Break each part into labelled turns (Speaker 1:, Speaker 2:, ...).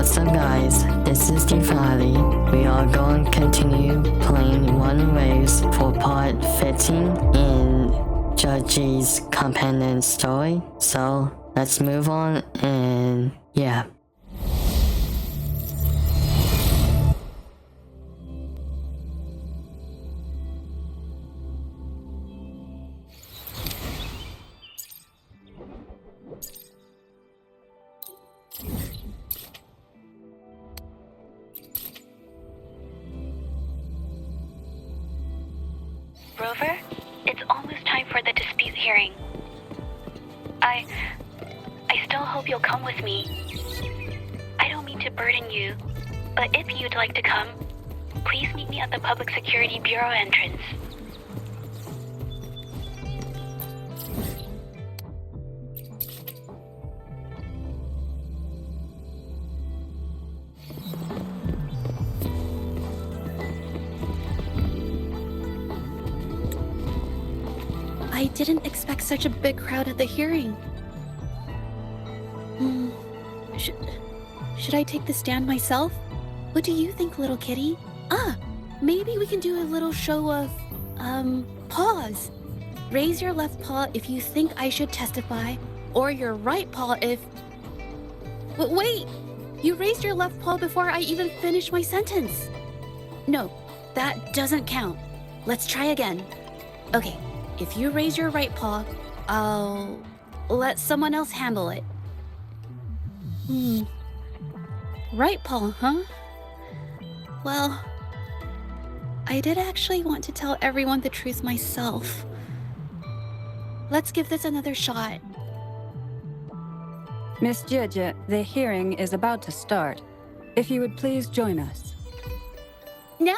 Speaker 1: What's up guys, this is tfiely. We are going to continue playing Wuthering Waves for part 15 in Zhezhi's companion story. So let's move on and yeah.
Speaker 2: Rover, it's almost time for the dispute hearing. I still hope you'll come with me. I don't mean to burden you, but if you'd like to come, please meet me at the Public Security Bureau entrance.
Speaker 3: I didn't expect such a big crowd at the hearing. Should I take the stand myself? What do you think, little kitty? Maybe we can do a little show of, paws. Raise your left paw if you think I should testify, or your right paw if... Wait! You raised your left paw before I even finished my sentence. No, that doesn't count. Let's try again. Okay. If you raise your right paw, I'll let someone else handle it. Right paw, huh? Well, I did actually want to tell everyone the truth myself. Let's give this another shot.
Speaker 4: Miss Zhezhi, the hearing is about to start. If you would please join us.
Speaker 3: Now?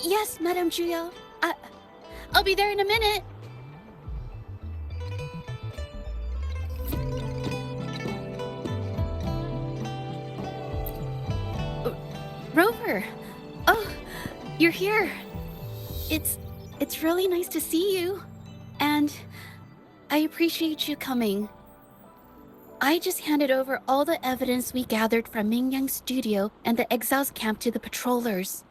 Speaker 3: Yes, Madame Juyo. I'll be there in a minute. Rover. Oh, you're here. It's really nice to see you. And I appreciate you coming. I just handed over all the evidence we gathered from Mingyang's studio and the Exile's camp to the patrollers.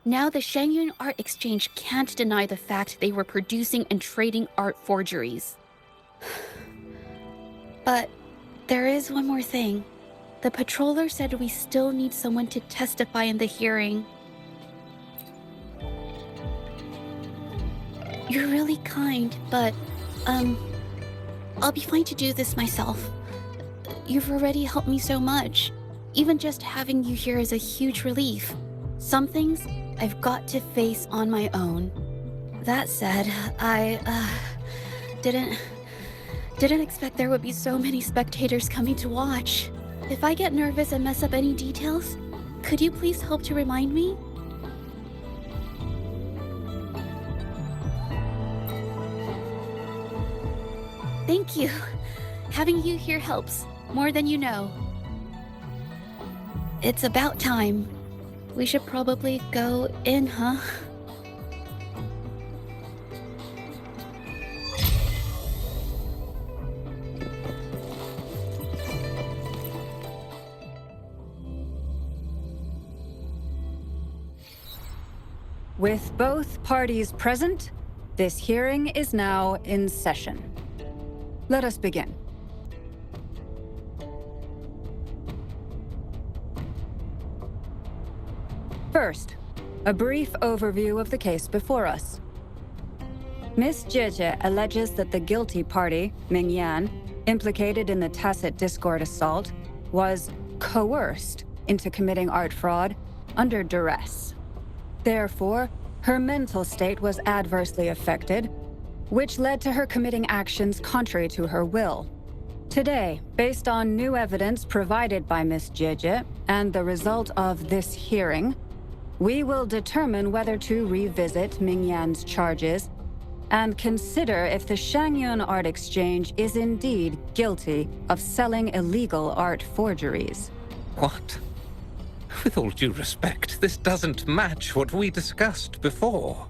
Speaker 3: Now the Xiangli Art Exchange can't deny the fact they were producing and trading art forgeries. But there is one more thing. The patroller said we still need someone to testify in the hearing. You're really kind, but, I'll be fine to do this myself. You've already helped me so much. Even just having you here is a huge relief. Some things I've got to face on my own. That said, I didn't expect there would be so many spectators coming to watch. If I get nervous and mess up any details, could you please help to remind me? Thank you. Having you here helps, more than you know. It's about time. We should probably go in, huh?
Speaker 4: With both parties present, this hearing is now in session. Let us begin. First, a brief overview of the case before us. Miss Zhezhi alleges that the guilty party, Mingyan, implicated in the tacit discord assault, was coerced into committing art fraud under duress. Therefore, her mental state was adversely affected, which led to her committing actions contrary to her will. Today, based on new evidence provided by Miss Zhezhi and the result of this hearing, we will determine whether to revisit Mingyan's charges and consider if the Xiangli Art Exchange is indeed guilty of selling illegal art forgeries.
Speaker 5: What? With all due respect, this doesn't match what we discussed before.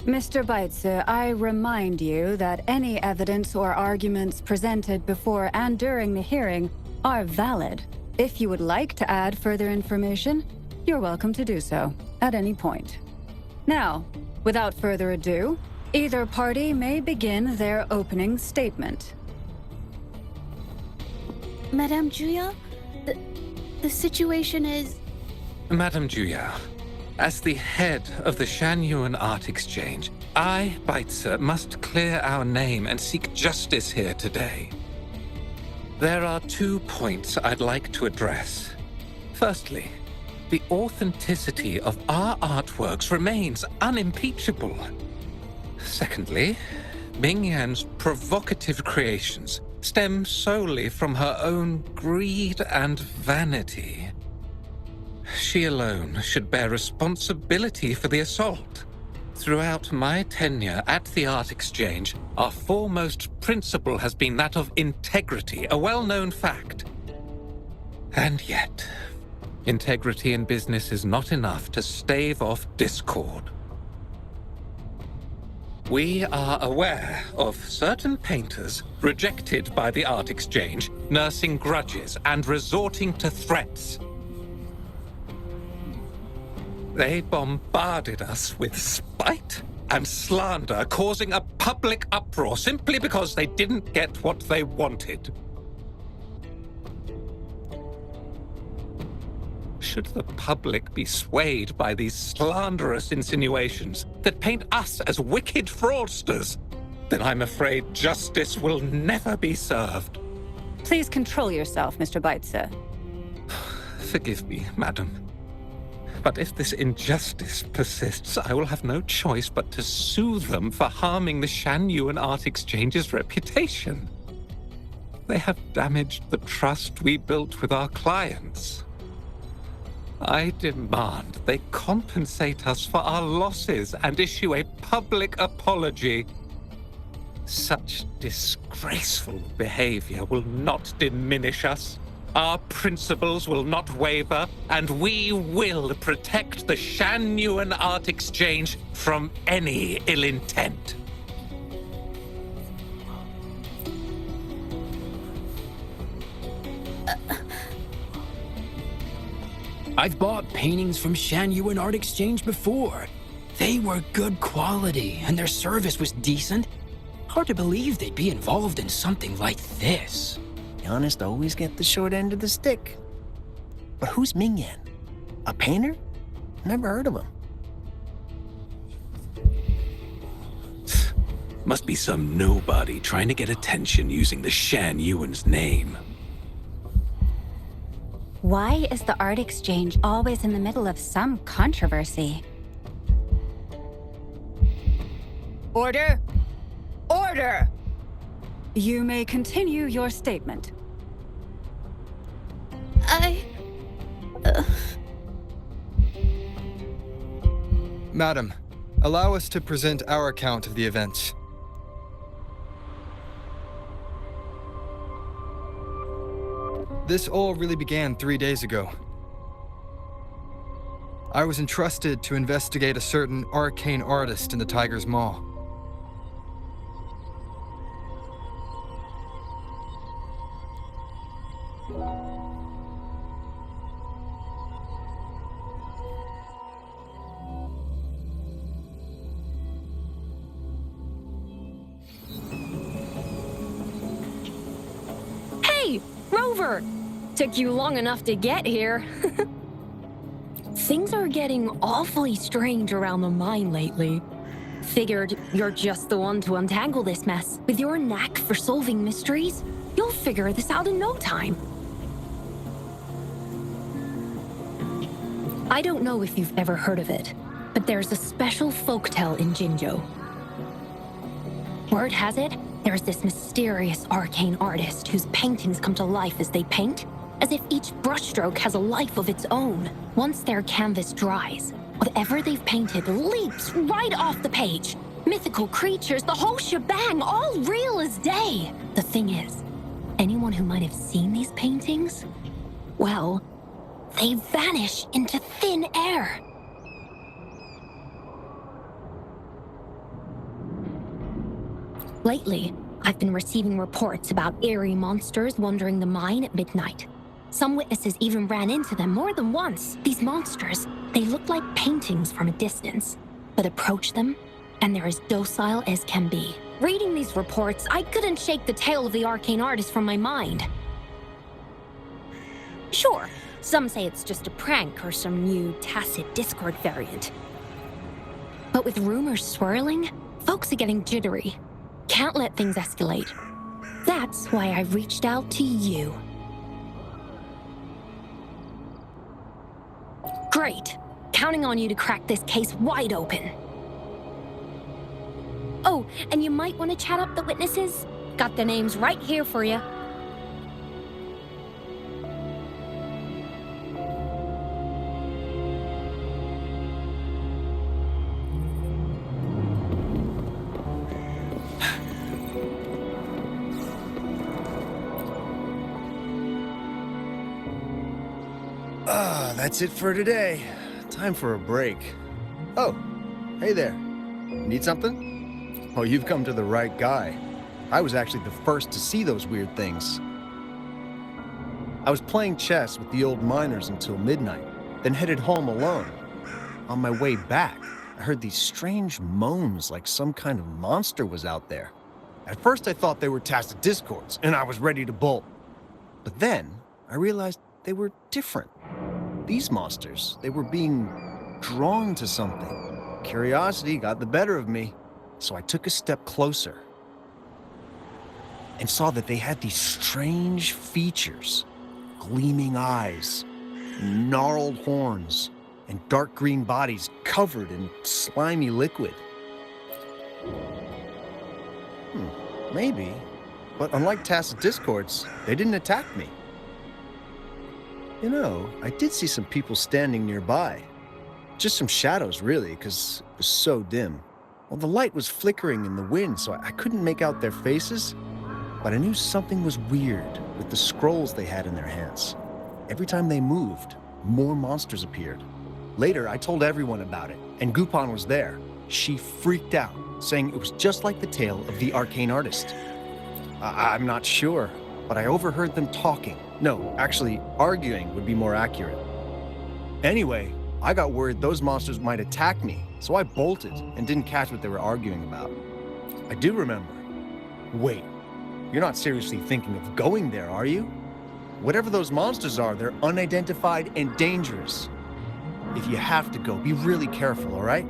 Speaker 4: Mr. Baitsu, I remind you that any evidence or arguments presented before and during the hearing are valid. If you would like to add further information, you're welcome to do so at any point. Now, without further ado, either party may begin their opening statement.
Speaker 3: Madame Juya, the situation is...
Speaker 5: Madame Juya, as the head of the Shanyuan Art Exchange, I, Baitse, must clear our name and seek justice here today. There are 2 points I'd like to address. Firstly, the authenticity of our artworks remains unimpeachable. Secondly, Mingyan's provocative creations stem solely from her own greed and vanity. She alone should bear responsibility for the assault. Throughout my tenure at the Art Exchange, our foremost principle has been that of integrity, a well-known fact. And yet, integrity in business is not enough to stave off discord. We are aware of certain painters rejected by the Art Exchange, nursing grudges and resorting to threats. They bombarded us with spite and slander, causing a public uproar simply because they didn't get what they wanted. Should the public be swayed by these slanderous insinuations that paint us as wicked fraudsters, then I'm afraid justice will never be served.
Speaker 4: Please control yourself, Mr. Baitse.
Speaker 5: Forgive me, madam. But if this injustice persists, I will have no choice but to sue them for harming the Shanyuan Art Exchange's reputation. They have damaged the trust we built with our clients. I demand they compensate us for our losses and issue a public apology. Such disgraceful behavior will not diminish us. Our principles will not waver, and we will protect the Shanyuan Art Exchange from any ill intent.
Speaker 6: I've bought paintings from Shanyuan Art Exchange before. They were good quality, and their service was decent. Hard to believe they'd be involved in something like this.
Speaker 7: The honest always get the short end of the stick. But who's Mingyan? A painter? Never heard of him.
Speaker 6: Must be some nobody trying to get attention using the Shanyuan's name.
Speaker 8: Why is the Art Exchange always in the middle of some controversy?
Speaker 4: Order! Order! You may continue your statement.
Speaker 9: Madam, allow us to present our account of the events. This all really began 3 days ago. I was entrusted to investigate a certain arcane artist in the Tiger's Maw.
Speaker 10: Hey, Rover! Took you long enough to get here. Things are getting awfully strange around the mine lately. Figured you're just the one to untangle this mess. With your knack for solving mysteries, you'll figure this out in no time. I don't know if you've ever heard of it, but there's a special folktale in Jinzhou. Word has it, there's this mysterious arcane artist whose paintings come to life as they paint, as if each brushstroke has a life of its own. Once their canvas dries, whatever they've painted leaps right off the page. Mythical creatures, the whole shebang, all real as day. The thing is, anyone who might have seen these paintings, well, they vanish into thin air. Lately, I've been receiving reports about eerie monsters wandering the mine at midnight. Some witnesses even ran into them more than once. These monsters, they look like paintings from a distance, but approach them, and they're as docile as can be. Reading these reports, I couldn't shake the tale of the arcane artist from my mind. Sure, some say it's just a prank or some new tacit Discord variant. But with rumors swirling, folks are getting jittery. Can't let things escalate. That's why I reached out to you. Great. Counting on you to crack this case wide open. Oh, and you might want to chat up the witnesses. Got their names right here for you.
Speaker 7: That's it for today. Time for a break. Oh, hey there. Need something? Oh, you've come to the right guy. I was actually the first to see those weird things. I was playing chess with the old miners until midnight, then headed home alone. On my way back, I heard these strange moans like some kind of monster was out there. At first I thought they were tacit discords, and I was ready to bolt. But then I realized they were different. These monsters, they were being drawn to something. Curiosity got the better of me, so I took a step closer and saw that they had these strange features. Gleaming eyes, gnarled horns, and dark green bodies covered in slimy liquid. Maybe, but unlike tacit discords, they didn't attack me. You know, I did see some people standing nearby. Just some shadows, really, because it was so dim. Well, the light was flickering in the wind, so I couldn't make out their faces, but I knew something was weird with the scrolls they had in their hands. Every time they moved, more monsters appeared. Later, I told everyone about it, and Gupon was there. She freaked out, saying it was just like the tale of the arcane artist. I'm not sure, but I overheard them talking. No, actually, arguing would be more accurate. Anyway, I got worried those monsters might attack me, so I bolted and didn't catch what they were arguing about. I do remember. Wait, you're not seriously thinking of going there, are you? Whatever those monsters are, they're unidentified and dangerous. If you have to go, be really careful, all right?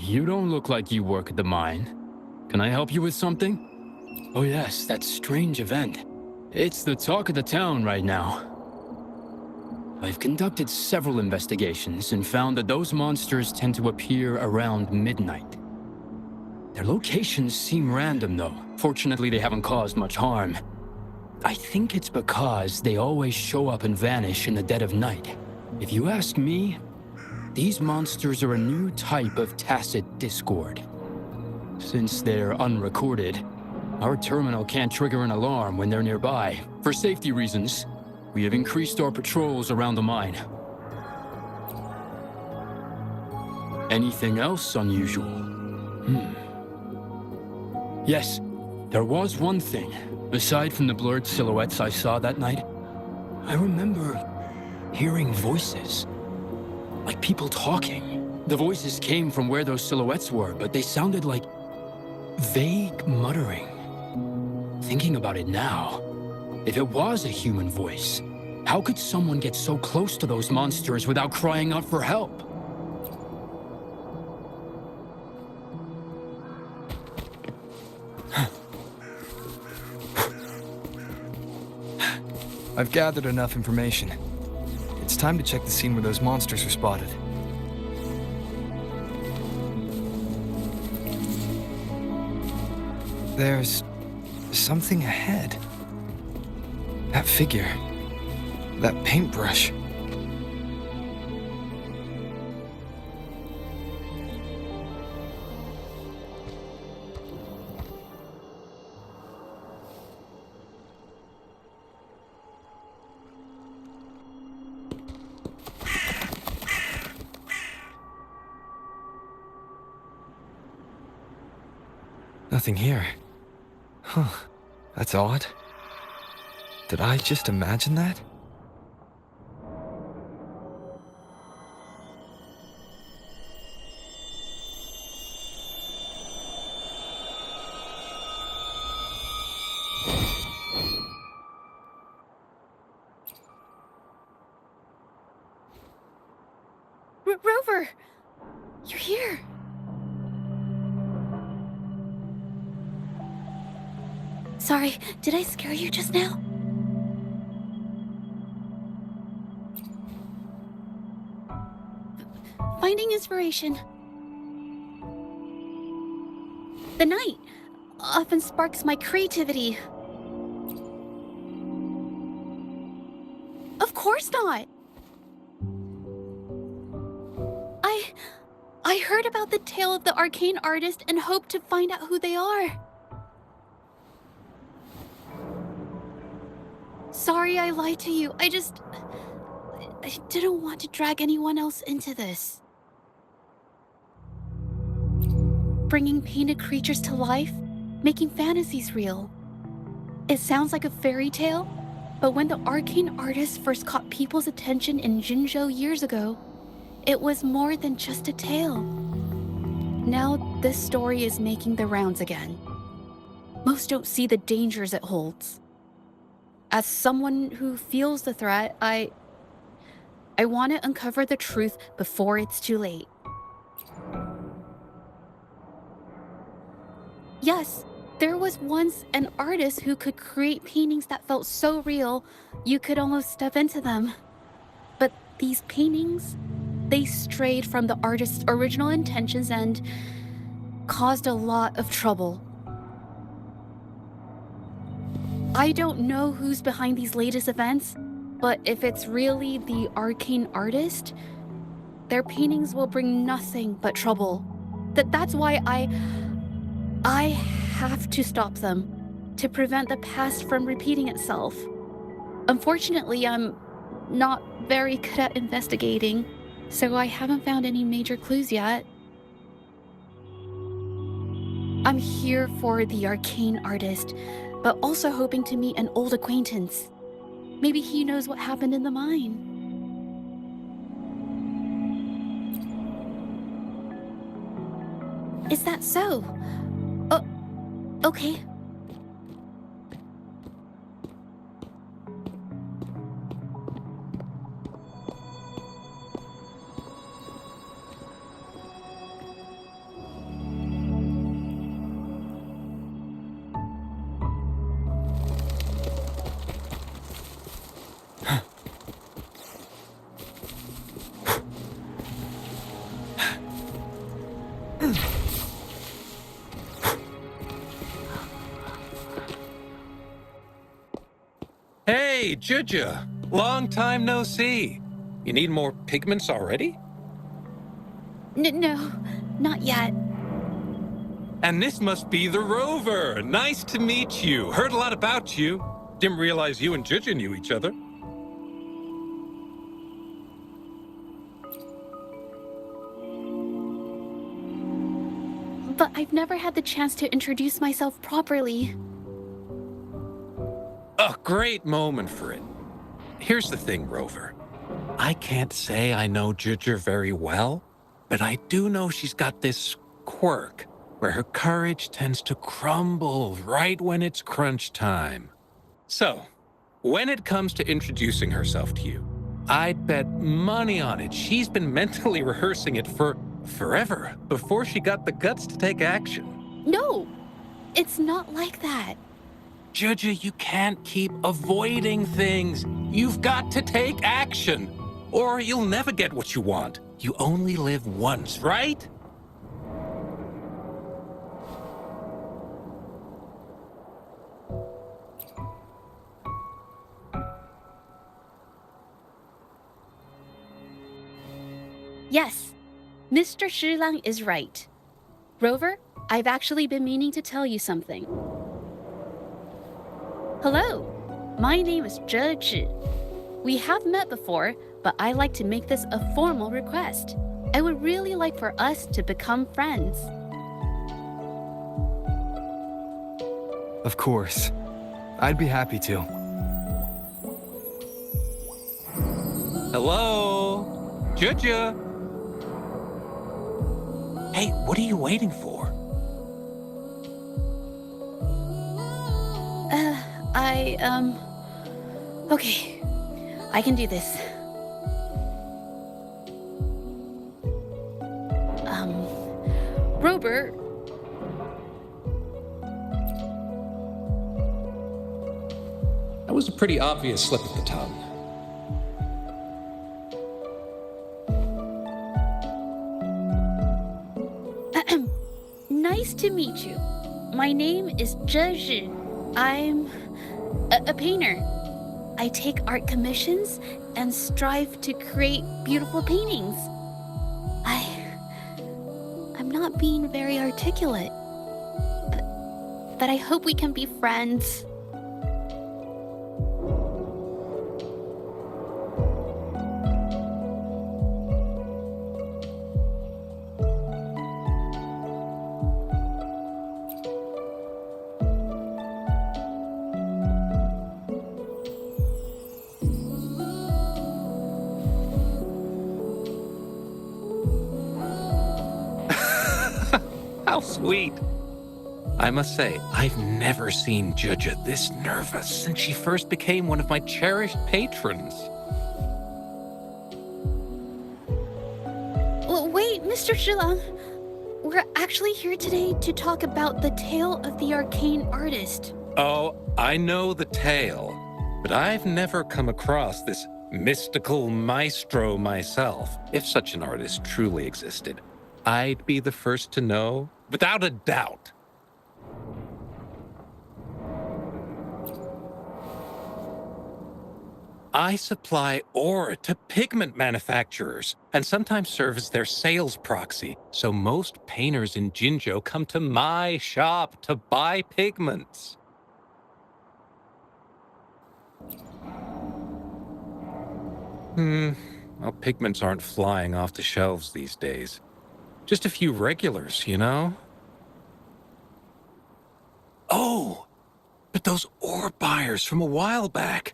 Speaker 6: You don't look like you work at the mine. Can I help you with something? Oh yes, that strange event. It's the talk of the town right now. I've conducted several investigations and found that those monsters tend to appear around midnight. Their locations seem random though. Fortunately, they haven't caused much harm. I think it's because they always show up and vanish in the dead of night. If you ask me, these monsters are a new type of tacit discord. Since they're unrecorded, our terminal can't trigger an alarm when they're nearby. For safety reasons, we have increased our patrols around the mine. Anything else unusual? Yes, there was one thing. Aside from the blurred silhouettes I saw that night, I remember hearing voices. Like people talking. The voices came from where those silhouettes were, but they sounded like vague muttering. Thinking about it now, if it was a human voice, how could someone get so close to those monsters without crying out for help?
Speaker 9: I've gathered enough information. It's time to check the scene where those monsters were spotted. There's something ahead. That figure. That paintbrush. Nothing here. Huh. That's odd. Did I just imagine that?
Speaker 3: Rover! You're here! Sorry, did I scare you just now? Finding inspiration. The night often sparks my creativity. Of course not! I heard about the tale of the arcane artist and hoped to find out who they are. Sorry I lied to you. I didn't want to drag anyone else into this. Bringing painted creatures to life, making fantasies real. It sounds like a fairy tale, but when the arcane artist first caught people's attention in Jinzhou years ago, it was more than just a tale. Now this story is making the rounds again. Most don't see the dangers it holds. As someone who feels the threat, I want to uncover the truth before it's too late. Yes, there was once an artist who could create paintings that felt so real, you could almost step into them. But these paintings, they strayed from the artist's original intentions and caused a lot of trouble. I don't know who's behind these latest events, but if it's really the arcane artist, their paintings will bring nothing but trouble. That's why I have to stop them, to prevent the past from repeating itself. Unfortunately, I'm not very good at investigating, so I haven't found any major clues yet. I'm here for the arcane artist, but also hoping to meet an old acquaintance. Maybe he knows what happened in the mine. Is that so? Okay.
Speaker 5: Hey, Zhezhi! Long time no see. You need more pigments already?
Speaker 3: No, not yet.
Speaker 5: And this must be the Rover. Nice to meet you. Heard a lot about you. Didn't realize you and Zhezhi knew each other.
Speaker 3: But I've never had the chance to introduce myself properly.
Speaker 5: A great moment for it. Here's the thing, Rover. I can't say I know Zhezhi very well, but I do know she's got this quirk where her courage tends to crumble right when it's crunch time. So, when it comes to introducing herself to you, I'd bet money on it she's been mentally rehearsing it for forever before she got the guts to take action.
Speaker 3: No, it's not like that.
Speaker 5: Zhezhi, you can't keep avoiding things. You've got to take action, or you'll never get what you want. You only live once, right?
Speaker 3: Yes, Mr. Shilang is right. Rover, I've actually been meaning to tell you something. Hello, my name is Zhezhi. We have met before, but I like to make this a formal request. I would really like for us to become friends.
Speaker 9: Of course. I'd be happy to.
Speaker 5: Hello? Zhezhi? Hey, what are you waiting for?
Speaker 3: Okay. I can do this. Robert.
Speaker 5: That was a pretty obvious slip of the tongue.
Speaker 3: Nice to meet you. My name is Zhezhi. I'm a painter. I take art commissions and strive to create beautiful paintings. I'm not being very articulate, but I hope we can be friends.
Speaker 5: How sweet. I must say, I've never seen Zhezhi this nervous since she first became one of my cherished patrons.
Speaker 3: Well, wait, Mr. Shilang. We're actually here today to talk about the tale of the arcane artist.
Speaker 5: Oh, I know the tale, but I've never come across this mystical maestro myself. If such an artist truly existed, I'd be the first to know, without a doubt. I supply ore to pigment manufacturers and sometimes serve as their sales proxy, so most painters in Jinzhou come to my shop to buy pigments. Well, pigments aren't flying off the shelves these days. Just a few regulars, you know? Oh, but those ore buyers from a while back,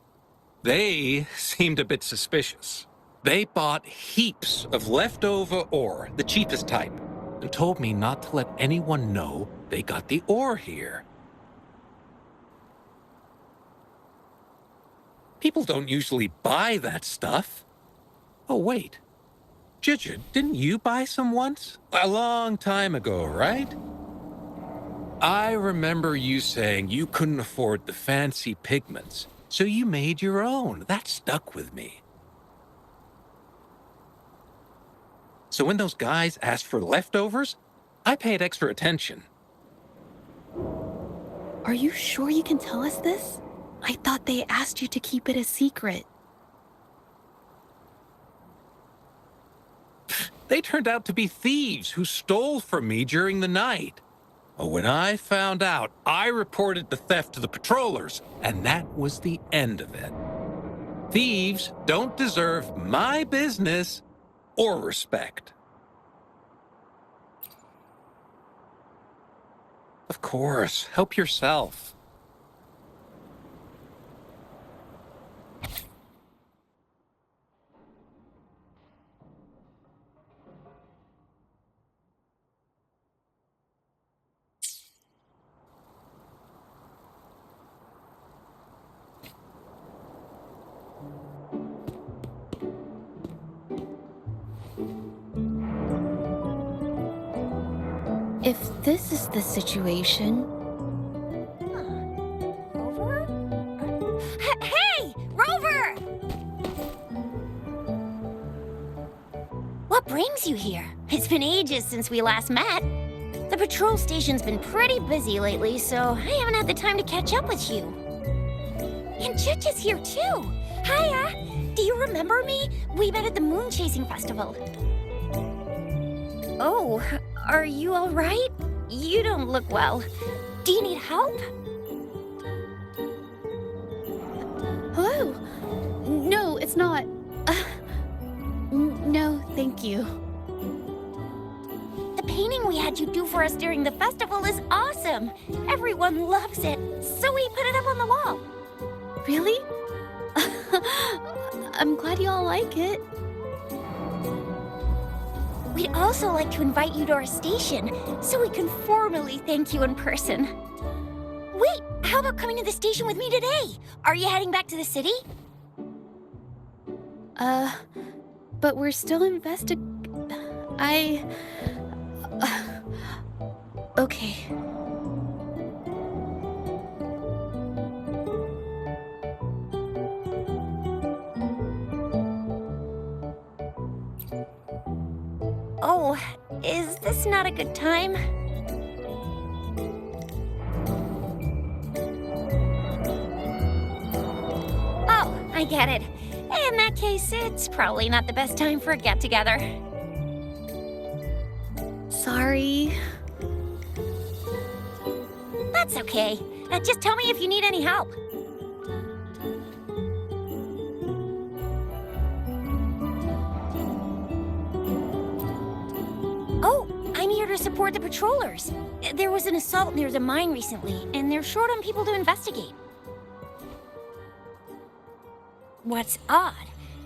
Speaker 5: they seemed a bit suspicious. They bought heaps of leftover ore, the cheapest type, and told me not to let anyone know they got the ore here. People don't usually buy that stuff. Oh, wait. Zhezhi, didn't you buy some once? A long time ago, right? I remember you saying you couldn't afford the fancy pigments, so you made your own. That stuck with me. So when those guys asked for leftovers, I paid extra attention.
Speaker 3: Are you sure you can tell us this? I thought they asked you to keep it a secret.
Speaker 5: They turned out to be thieves who stole from me during the night. When I found out, I reported the theft to the patrollers, and that was the end of it. Thieves don't deserve my business or respect. Of course, help yourself.
Speaker 3: If this is the situation...
Speaker 10: Rover? Hey! Rover! What brings you here? It's been ages since we last met. The patrol station's been pretty busy lately, so I haven't had the time to catch up with you. And Zhezhi's here too. Hiya! Do you remember me? We met at the moon chasing festival. Oh, are you all right? You don't look well. Do you need help?
Speaker 3: Hello? No, it's not. No, thank you.
Speaker 10: The painting we had you do for us during the festival is awesome. Everyone loves it, so we put it up on the wall.
Speaker 3: Really? I'm glad you all like it.
Speaker 10: We'd also like to invite you to our station, so we can formally thank you in person. Wait, how about coming to the station with me today? Are you heading back to the city?
Speaker 3: But we're still okay.
Speaker 10: Oh, is this not a good time? Oh, I get it. In that case, it's probably not the best time for a get-together.
Speaker 3: Sorry.
Speaker 10: That's okay. Just tell me if you need any help. Oh, I'm here to support the patrollers. There was an assault near the mine recently, and they're short on people to investigate. What's odd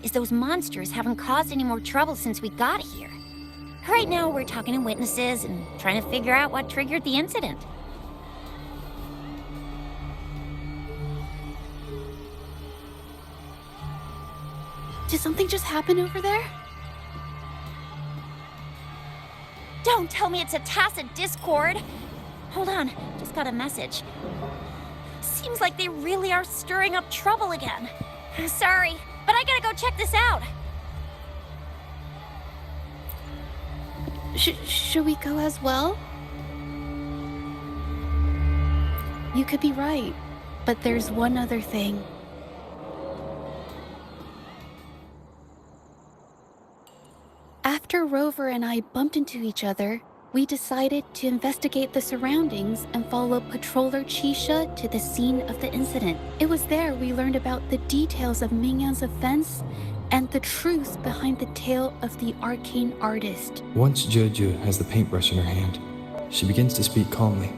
Speaker 10: is those monsters haven't caused any more trouble since we got here. Right now, we're talking to witnesses and trying to figure out what triggered the incident.
Speaker 3: Did something just happen over there?
Speaker 10: Don't tell me it's a tacit discord. Hold on, just got a message. Seems like they really are stirring up trouble again. Sorry, but I gotta go check this out.
Speaker 3: Should we go as well? You could be right, but there's one other thing. After Rover and I bumped into each other, we decided to investigate the surroundings and follow Patroller Chisha to the scene of the incident. It was there we learned about the details of Mingyan's offense and the truth behind the tale of the arcane artist.
Speaker 9: Once Zhezhi has the paintbrush in her hand, she begins to speak calmly.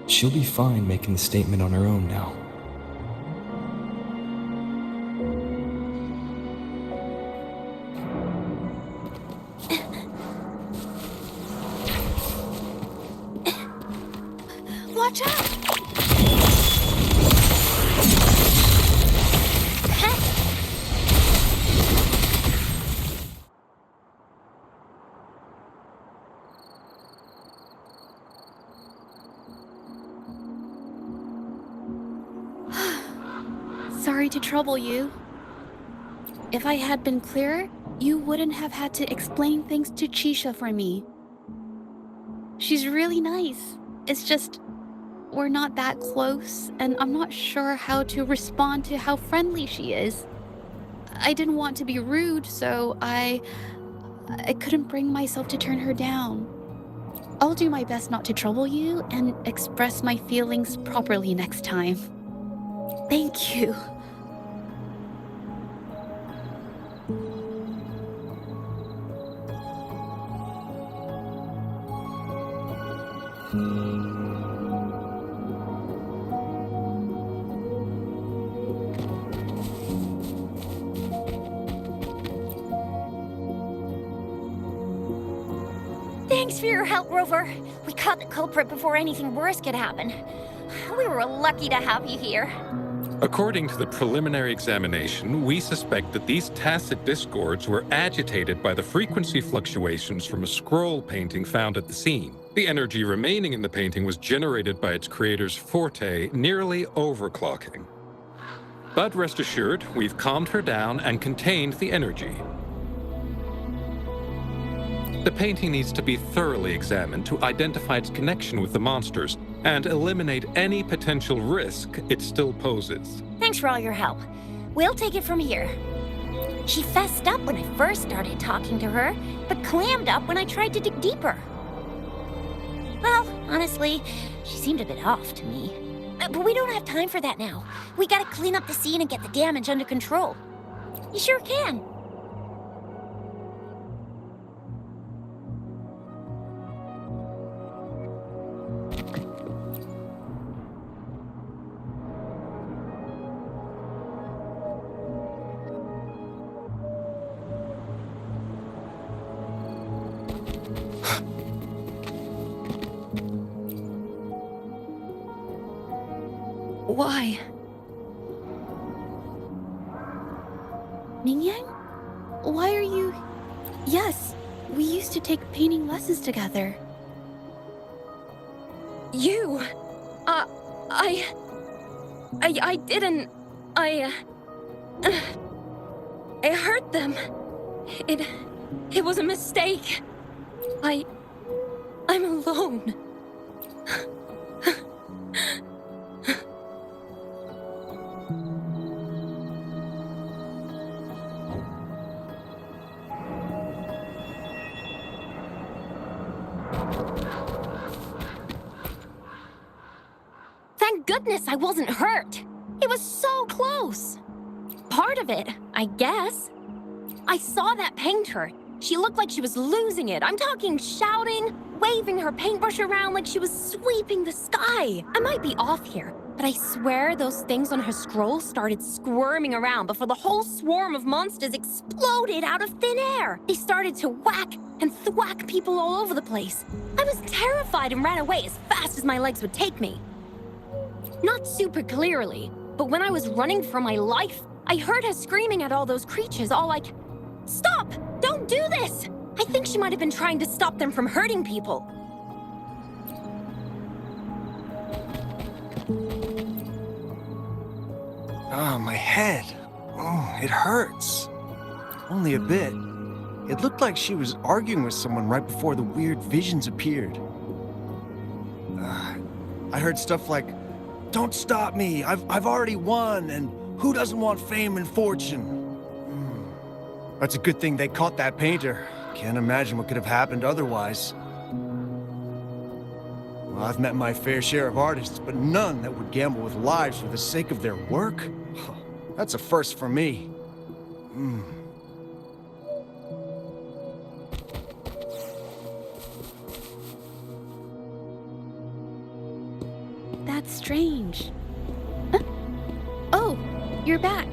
Speaker 9: She'll be fine making the statement on her own now.
Speaker 3: Watch out! Sorry to trouble you. If I had been clearer, you wouldn't have had to explain things to Chisha for me. She's really nice. It's just, we're not that close, and I'm not sure how to respond to how friendly she is. I didn't want to be rude, so I couldn't bring myself to turn her down. I'll do my best not to trouble you and express my feelings properly next time. Thank you.
Speaker 10: Thanks for your help, Rover. We caught the culprit before anything worse could happen. We were lucky to have you here.
Speaker 5: According to the preliminary examination, we suspect that these tacit discords were agitated by the frequency fluctuations from a scroll painting found at the scene. The energy remaining in the painting was generated by its creator's forte, nearly overclocking. But rest assured, we've calmed her down and contained the energy. The painting needs to be thoroughly examined to identify its connection with the monsters and eliminate any potential risk it still poses.
Speaker 10: Thanks for all your help. We'll take it from here. She fessed up when I first started talking to her, but clammed up when I tried to dig deeper. Well, honestly, she seemed a bit off to me. But we don't have time for that now. We gotta clean up the scene and get the damage under control. You sure can.
Speaker 3: Why? Mingyan? Why are you... Yes, we used to take painting lessons together.
Speaker 10: You! I didn't... I hurt them. It was a mistake. I'm alone. Thank goodness I wasn't hurt. It was so close. Part of it, I guess. I saw that painter. She looked like she was losing it. I'm talking shouting, waving her paintbrush around like she was sweeping the sky. I might be off here, but I swear those things on her scroll started squirming around before the whole swarm of monsters exploded out of thin air. They started to whack and thwack people all over the place. I was terrified and ran away as fast as my legs would take me. Not super clearly, but when I was running for my life, I heard her screaming at all those creatures, all like, "Stop! Don't do this!" I think she might have been trying to stop them from hurting people.
Speaker 7: Oh, my head. Oh, it hurts. Only a bit. It looked like she was arguing with someone right before the weird visions appeared. I heard stuff like, "Don't stop me, I've already won, and who doesn't want fame and fortune?" That's a good thing they caught that painter. Can't imagine what could have happened otherwise. Well, I've met my fair share of artists, but none that would gamble with lives for the sake of their work. That's a first for me.
Speaker 3: That's strange. Huh? Oh, you're back.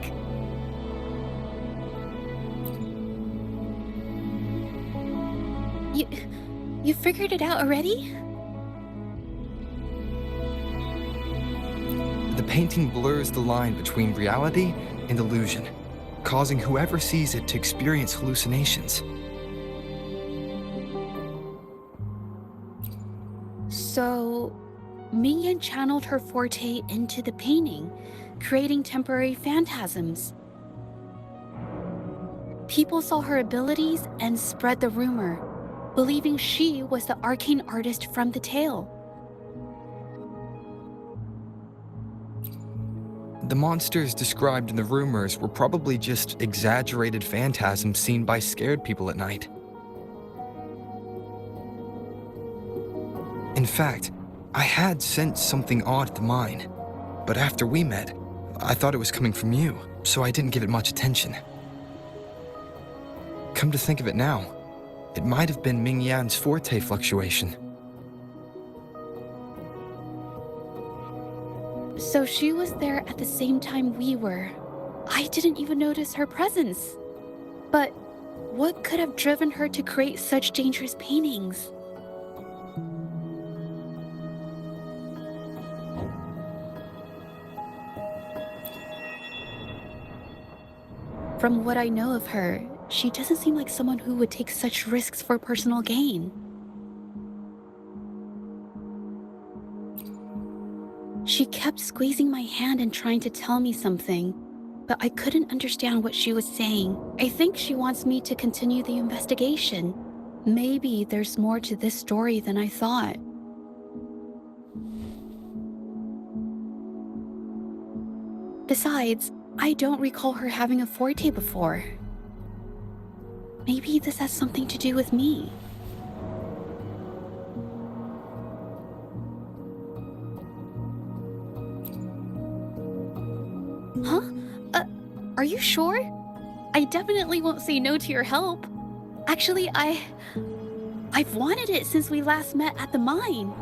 Speaker 3: You figured it out already?
Speaker 9: The painting blurs the line between reality and illusion, causing whoever sees it to experience hallucinations.
Speaker 3: So, Mingyan channeled her forte into the painting, creating temporary phantasms. People saw her abilities and spread the rumor, believing she was the arcane artist from the tale.
Speaker 9: The monsters described in the rumors were probably just exaggerated phantasms seen by scared people at night. In fact, I had sensed something odd at the mine, but after we met, I thought it was coming from you, so I didn't give it much attention. Come to think of it now, it might have been Mingyan's forte fluctuation.
Speaker 3: So she was there at the same time we were. I didn't even notice her presence. But what could have driven her to create such dangerous paintings? From what I know of her, she doesn't seem like someone who would take such risks for personal gain. She kept squeezing my hand and trying to tell me something, but I couldn't understand what she was saying. I think she wants me to continue the investigation. Maybe there's more to this story than I thought. Besides, I don't recall her having a forte before. Maybe this has something to do with me. Huh? Are you sure? I definitely won't say no to your help. Actually, I've wanted it since we last met at the mine.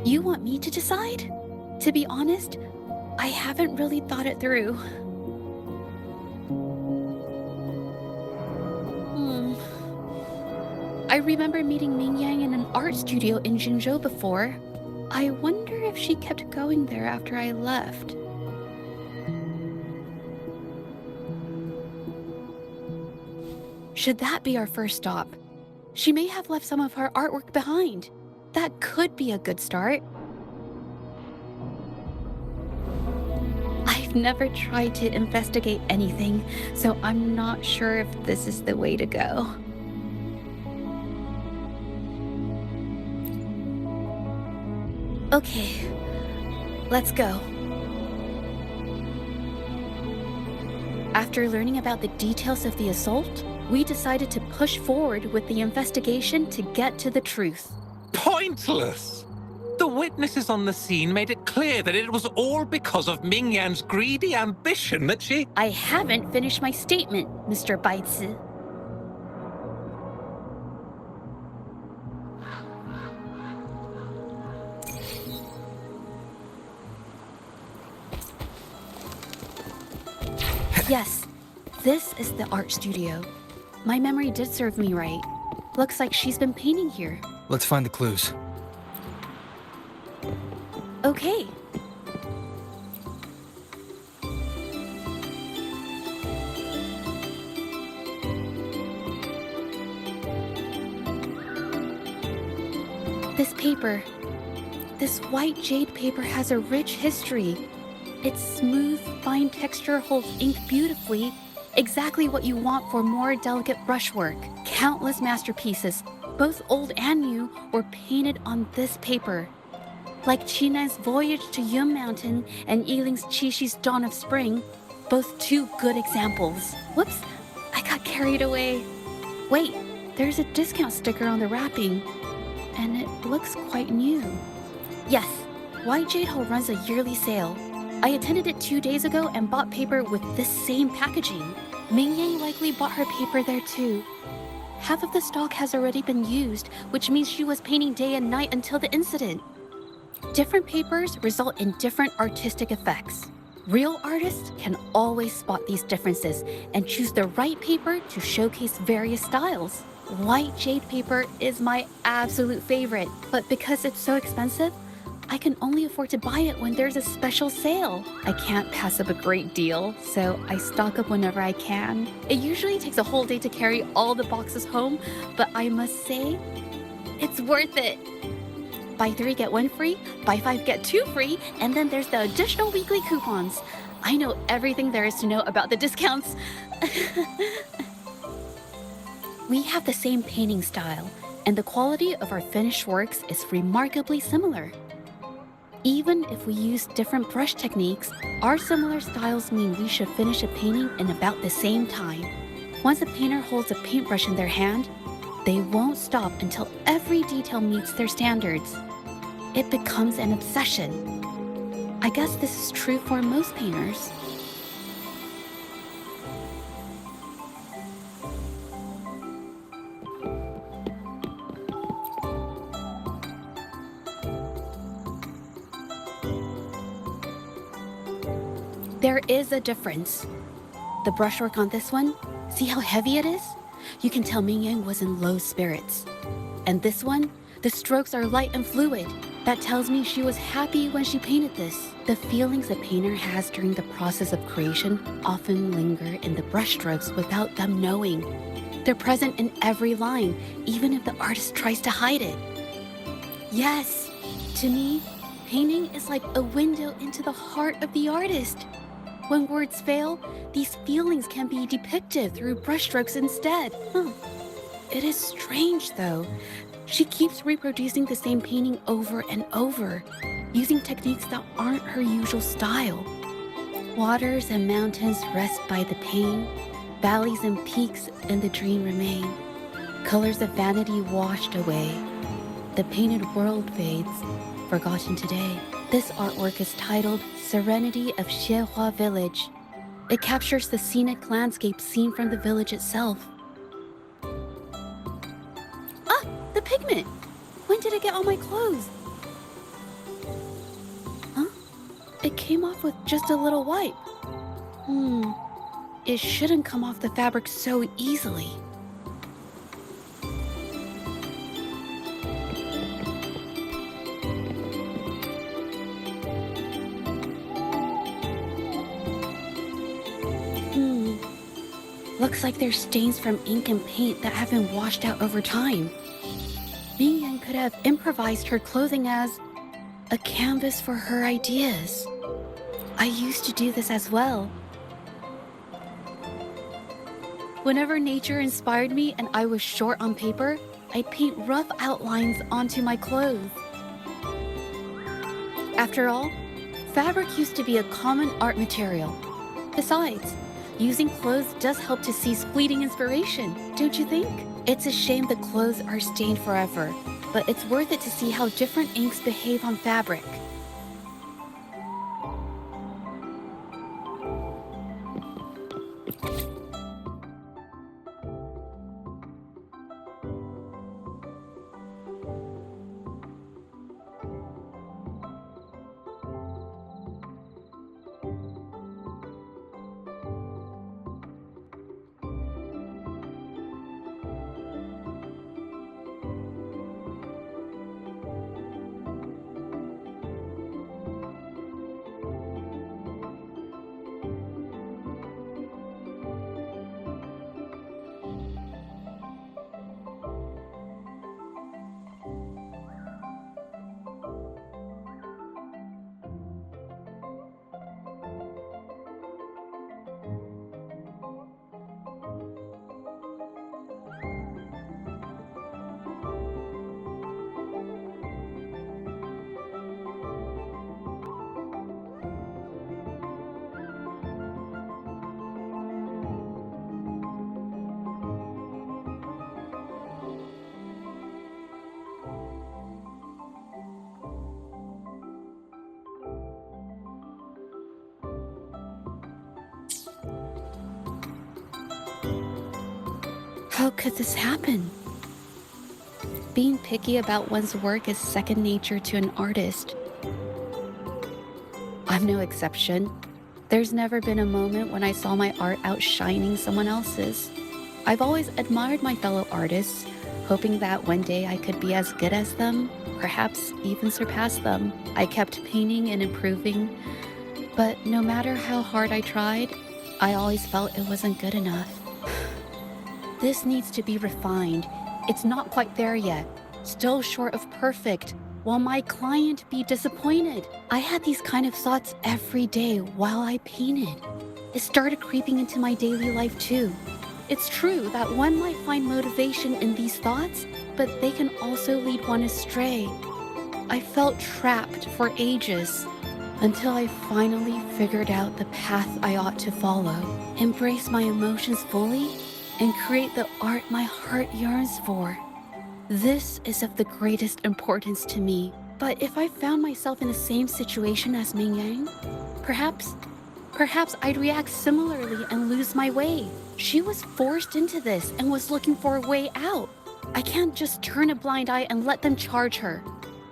Speaker 3: You want me to decide? To be honest, I haven't really thought it through. I remember meeting Ming Yang in an art studio in Jinzhou before. I wonder if she kept going there after I left. Should that be our first stop? She may have left some of her artwork behind. That could be a good start. I've never tried to investigate anything, so I'm not sure if this is the way to go. Okay, let's go. After learning about the details of the assault, we decided to push forward with the investigation to get to the truth.
Speaker 5: Pointless! The witnesses on the scene made it clear that it was all because of Ming Yan's greedy ambition that she...
Speaker 3: I haven't finished my statement, Mr. Baizi. Yes, this is the art studio. My memory did serve me right. Looks like she's been painting here.
Speaker 9: Let's find the clues.
Speaker 3: Okay. This paper. This white jade paper has a rich history. Its smooth, fine texture holds ink beautifully, exactly what you want for more delicate brushwork. Countless masterpieces, both old and new, were painted on this paper. Like Qinan's Voyage to Yun Mountain and Yiling's Qixu's Dawn of Spring, both two good examples. Whoops, I got carried away. Wait, there's a discount sticker on the wrapping, and it looks quite new. Yes, White Jade Hall runs a yearly sale. I attended it 2 days ago and bought paper with this same packaging. Ming Yang likely bought her paper there too. Half of the stock has already been used, which means she was painting day and night until the incident. Different papers result in different artistic effects. Real artists can always spot these differences and choose the right paper to showcase various styles. White jade paper is my absolute favorite, but because it's so expensive, I can only afford to buy it when there's a special sale. I can't pass up a great deal, so I stock up whenever I can. It usually takes a whole day to carry all the boxes home, but I must say, it's worth it. Buy 3, get 1 free, buy 5, get 2 free, and then there's the additional weekly coupons. I know everything there is to know about the discounts. We have the same painting style, and the quality of our finished works is remarkably similar. Even if we use different brush techniques, our similar styles mean we should finish a painting in about the same time. Once a painter holds a paintbrush in their hand, they won't stop until every detail meets their standards. It becomes an obsession. I guess this is true for most painters. There is a difference. The brushwork on this one, see how heavy it is? You can tell Ming Yang was in low spirits. And this one, the strokes are light and fluid. That tells me she was happy when she painted this. The feelings a painter has during the process of creation often linger in the brushstrokes without them knowing. They're present in every line, even if the artist tries to hide it. Yes, to me, painting is like a window into the heart of the artist. When words fail, these feelings can be depicted through brushstrokes instead. It is strange, though. She keeps reproducing the same painting over and over, using techniques that aren't her usual style. Waters and mountains rest by the pain, valleys and peaks in the dream remain. Colors of vanity washed away. The painted world fades, forgotten today. This artwork is titled Serenity of Xiehua Village. It captures the scenic landscape seen from the village itself. Ah, the pigment! When did it get on my clothes? Huh? It came off with just a little wipe. It shouldn't come off the fabric so easily. looks like there's stains from ink and paint that have been washed out over time. Ming could have improvised her clothing as a canvas for her ideas. I used to do this as well. Whenever nature inspired me and I was short on paper, I'd paint rough outlines onto my clothes. After all, fabric used to be a common art material. Besides, using clothes does help to seize fleeting inspiration, don't you think? It's a shame the clothes are stained forever, but it's worth it to see how different inks behave on fabric. How could this happen? Being picky about one's work is second nature to an artist. I'm no exception. There's never been a moment when I saw my art outshining someone else's. I've always admired my fellow artists, hoping that one day I could be as good as them, perhaps even surpass them. I kept painting and improving, but no matter how hard I tried, I always felt it wasn't good enough. This needs to be refined. It's not quite there yet. Still short of perfect. Will my client be disappointed? I had these kind of thoughts every day while I painted. It started creeping into my daily life too. It's true that one might find motivation in these thoughts, but they can also lead one astray. I felt trapped for ages until I finally figured out the path I ought to follow. Embrace my emotions fully and create the art my heart yearns for. This is of the greatest importance to me. But if I found myself in the same situation as Ming Yang, perhaps I'd react similarly and lose my way. She was forced into this and was looking for a way out. I can't just turn a blind eye and let them charge her.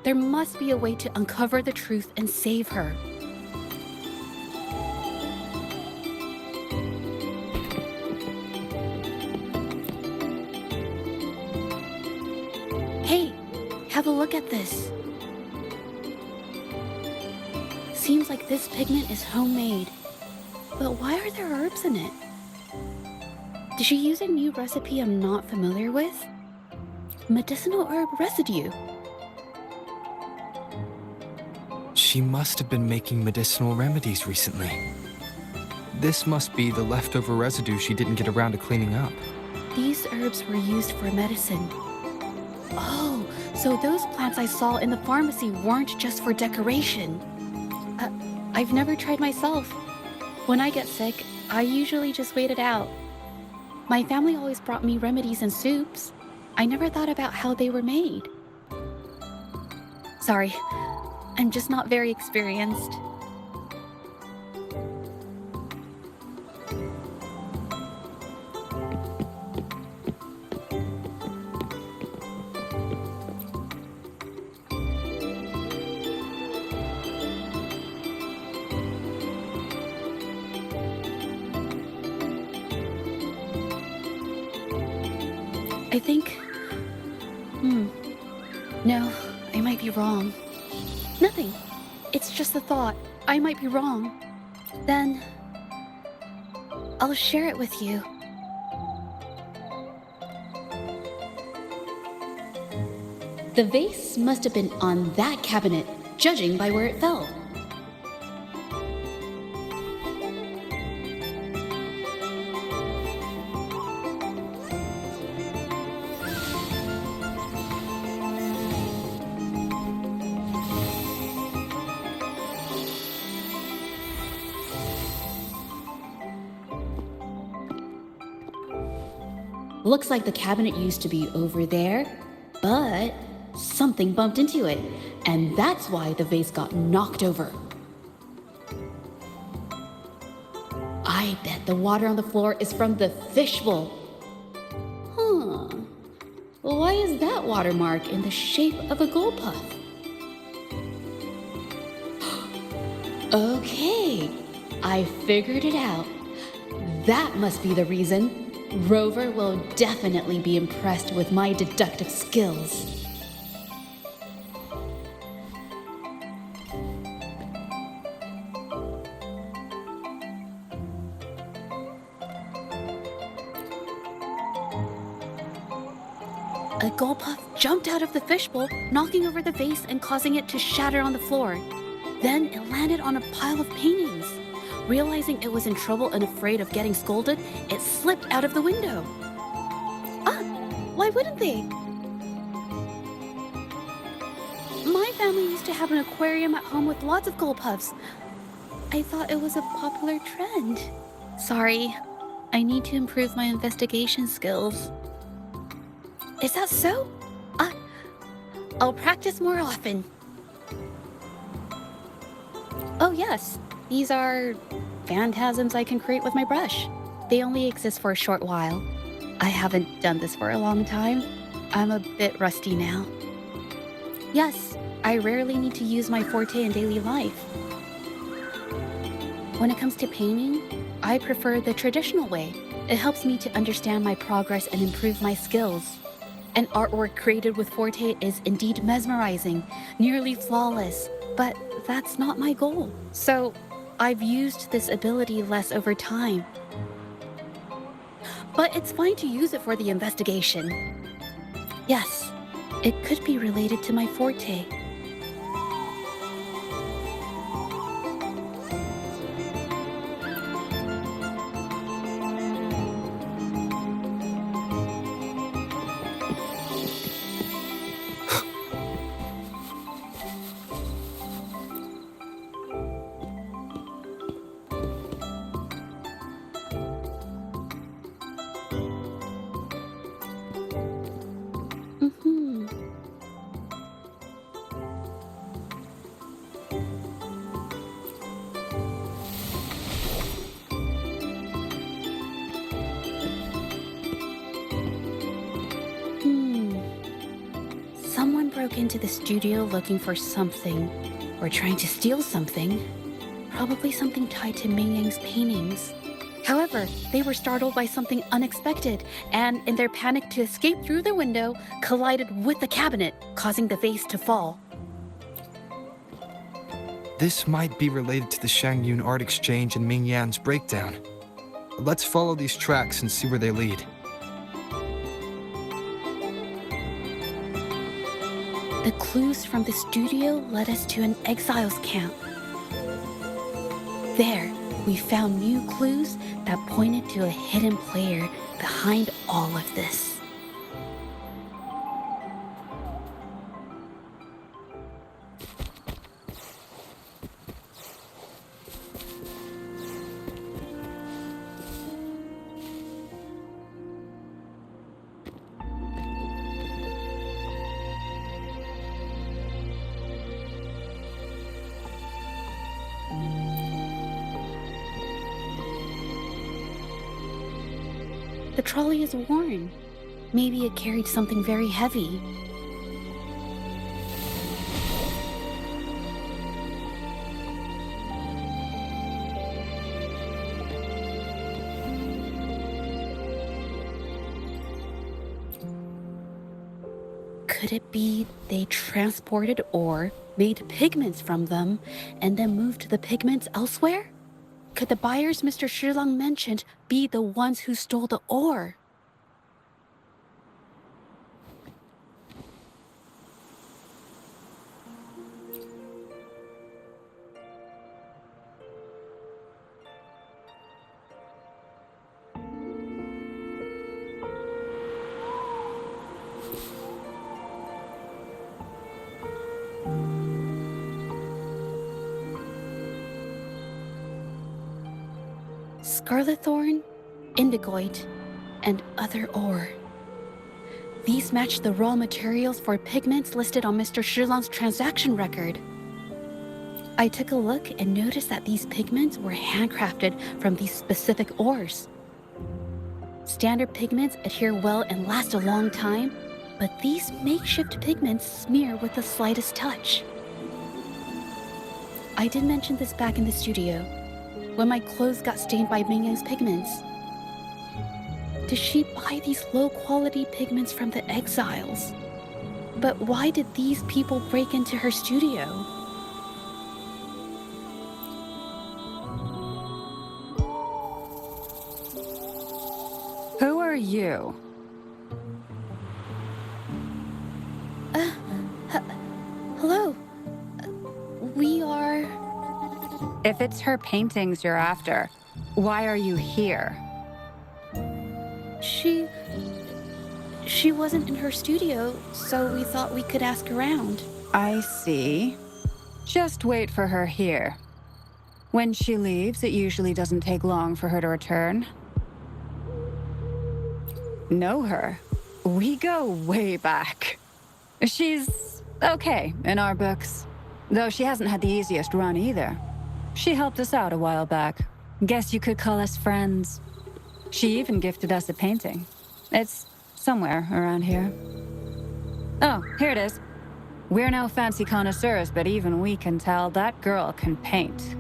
Speaker 3: There must be a way to uncover the truth and save her. Hey, have a look at this. Seems like this pigment is homemade. But why are there herbs in it? Did she use a new recipe I'm not familiar with? Medicinal herb residue.
Speaker 9: She must have been making medicinal remedies recently. This must be the leftover residue she didn't get around to cleaning up.
Speaker 3: These herbs were used for medicine. Oh, so those plants I saw in the pharmacy weren't just for decoration. I've never tried myself. When I get sick, I usually just wait it out. My family always brought me remedies and soups. I never thought about how they were made. Sorry, I'm just not very experienced. I think... No, I might be wrong. Nothing. It's just a thought. I might be wrong. Then... I'll share it with you. The vase must have been on that cabinet, judging by where it fell. Looks like the cabinet used to be over there, but something bumped into it, and that's why the vase got knocked over. I bet the water on the floor is from the fishbowl. Huh. Why is that watermark in the shape of a gold puff? Okay, I figured it out. That must be the reason. Rover will definitely be impressed with my deductive skills. A gold puff jumped out of the fishbowl, knocking over the vase and causing it to shatter on the floor. Then it landed on a pile of paintings. Realizing it was in trouble and afraid of getting scolded, it slipped out of the window. Ah, why wouldn't they? My family used to have an aquarium at home with lots of gold puffs. I thought it was a popular trend. Sorry, I need to improve my investigation skills. Is that so? I'll practice more often. Oh yes, these are phantasms I can create with my brush. They only exist for a short while. I haven't done this for a long time. I'm a bit rusty now. Yes, I rarely need to use my forte in daily life. When it comes to painting, I prefer the traditional way. It helps me to understand my progress and improve my skills. An artwork created with forte is indeed mesmerizing, nearly flawless, but that's not my goal. So I've used this ability less over time. But it's fine to use it for the investigation. Yes, it could be related to my forte. Someone broke into the studio looking for something, or trying to steal something. Probably something tied to Ming Yang's paintings. However, they were startled by something unexpected, and in their panic to escape through the window, collided with the cabinet, causing the vase to fall.
Speaker 9: This might be related to the Xiangli art exchange and Ming Yan's breakdown. Let's follow these tracks and see where they lead.
Speaker 3: The clues from the studio led us to an exile's camp. There, we found new clues that pointed to a hidden player behind all of this. The trolley is worn. Maybe it carried something very heavy. Could it be they transported ore, made pigments from them, and then moved the pigments elsewhere? Could the buyers Mr. Shilang mentioned be the ones who stole the ore? scarlet thorn, indigoite, and other ore. These match the raw materials for pigments listed on Mr. Shilong's transaction record. I took a look and noticed that these pigments were handcrafted from these specific ores. Standard pigments adhere well and last a long time, but these makeshift pigments smear with the slightest touch. I did mention this back in the studio, when my clothes got stained by Mingyang's pigments. Did she buy these low-quality pigments from the Exiles? But why did these people break into her studio?
Speaker 4: Who are you?
Speaker 3: Hello. We are...
Speaker 4: If it's her paintings you're after, why are you here?
Speaker 3: She wasn't in her studio, so we thought we could ask around.
Speaker 4: I see. Just wait for her here. When she leaves, it usually doesn't take long for her to return. Know her? We go way back. She's okay in our books, though she hasn't had the easiest run either. She helped us out a while back. Guess you could call us friends. She even gifted us a painting. It's somewhere around here. Oh, here it is. We're no fancy connoisseurs, but even we can tell that girl can paint.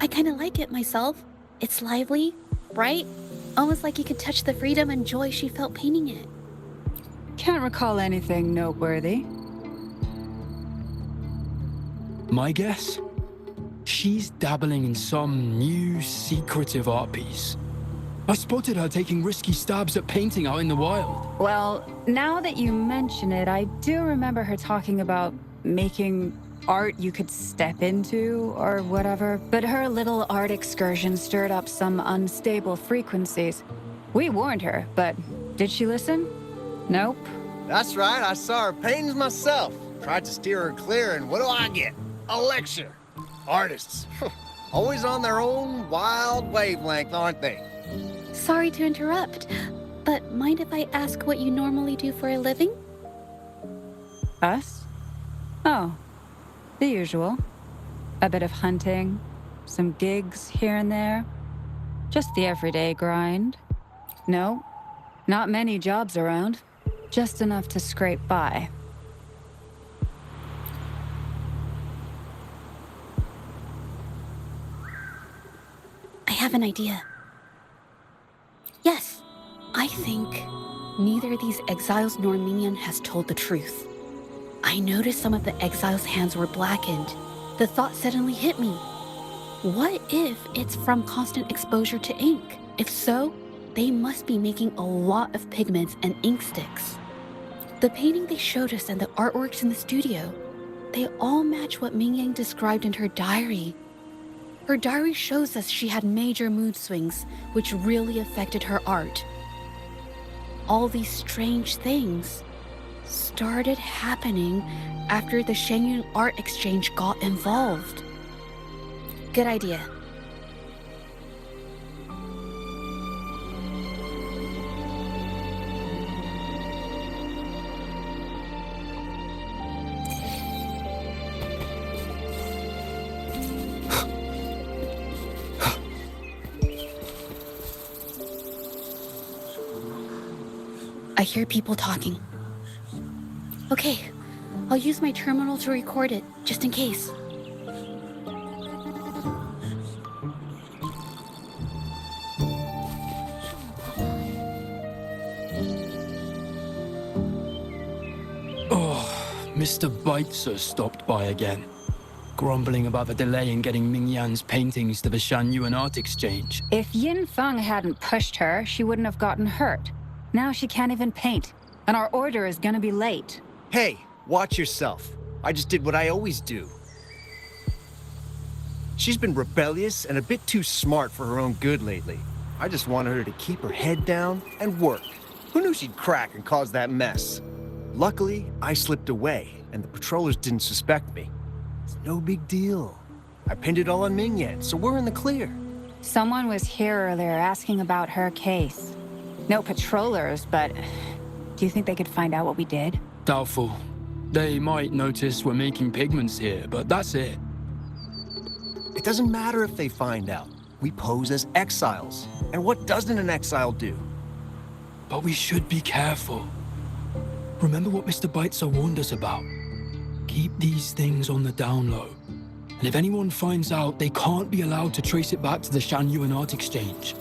Speaker 3: I kinda like it myself. It's lively, bright, almost like you could touch the freedom and joy she felt painting it.
Speaker 4: Can't recall anything noteworthy.
Speaker 6: My guess? She's dabbling in some new, secretive art piece. I spotted her taking risky stabs at painting out in the wild.
Speaker 4: Well, now that you mention it, I do remember her talking about making art you could step into or whatever. But her little art excursion stirred up some unstable frequencies. We warned her, but did she listen? Nope.
Speaker 7: That's right, I saw her paintings myself. Tried to steer her clear, and what do I get? A lecture. Artists. Always on their own wild wavelength, aren't they?
Speaker 3: Sorry to interrupt, but mind if I ask what you normally do for a living?
Speaker 4: Us? Oh, the usual. A bit of hunting, some gigs here and there. Just the everyday grind. No, not many jobs around. Just enough to scrape by.
Speaker 3: I have an idea. Yes, I think neither these exiles nor Minion has told the truth. I noticed some of the exiles' hands were blackened. The thought suddenly hit me. What if it's from constant exposure to ink? If so, they must be making a lot of pigments and ink sticks. The painting they showed us and the artworks in the studio, they all match what Mingyang described in her diary. Her diary shows us she had major mood swings, which really affected her art. All these strange things started happening after the Xiangli art exchange got involved. Good idea. I hear people talking. Okay, I'll use my terminal to record it, just in case.
Speaker 6: Oh, Mr. Beitzer stopped by again, grumbling about the delay in getting Mingyan's paintings to the Shanyuan art exchange.
Speaker 4: If Yin Feng hadn't pushed her, she wouldn't have gotten hurt. Now she can't even paint, and our order is gonna be late.
Speaker 7: Hey, watch yourself. I just did what I always do. She's been rebellious and a bit too smart for her own good lately. I just wanted her to keep her head down and work. Who knew she'd crack and cause that mess? Luckily, I slipped away, and the patrollers didn't suspect me. It's no big deal. I pinned it all on Mingyan, so we're in the clear.
Speaker 4: Someone was here earlier asking about her case. No patrollers, but do you think they could find out what we did?
Speaker 6: Doubtful. They might notice we're making pigments here, but that's it.
Speaker 7: It doesn't matter if they find out. We pose as exiles. And what doesn't an exile do?
Speaker 6: But we should be careful. Remember what Mr. Beitzer warned us about? Keep these things on the down low. And if anyone finds out, they can't be allowed to trace it back to the Xiangli Art Exchange.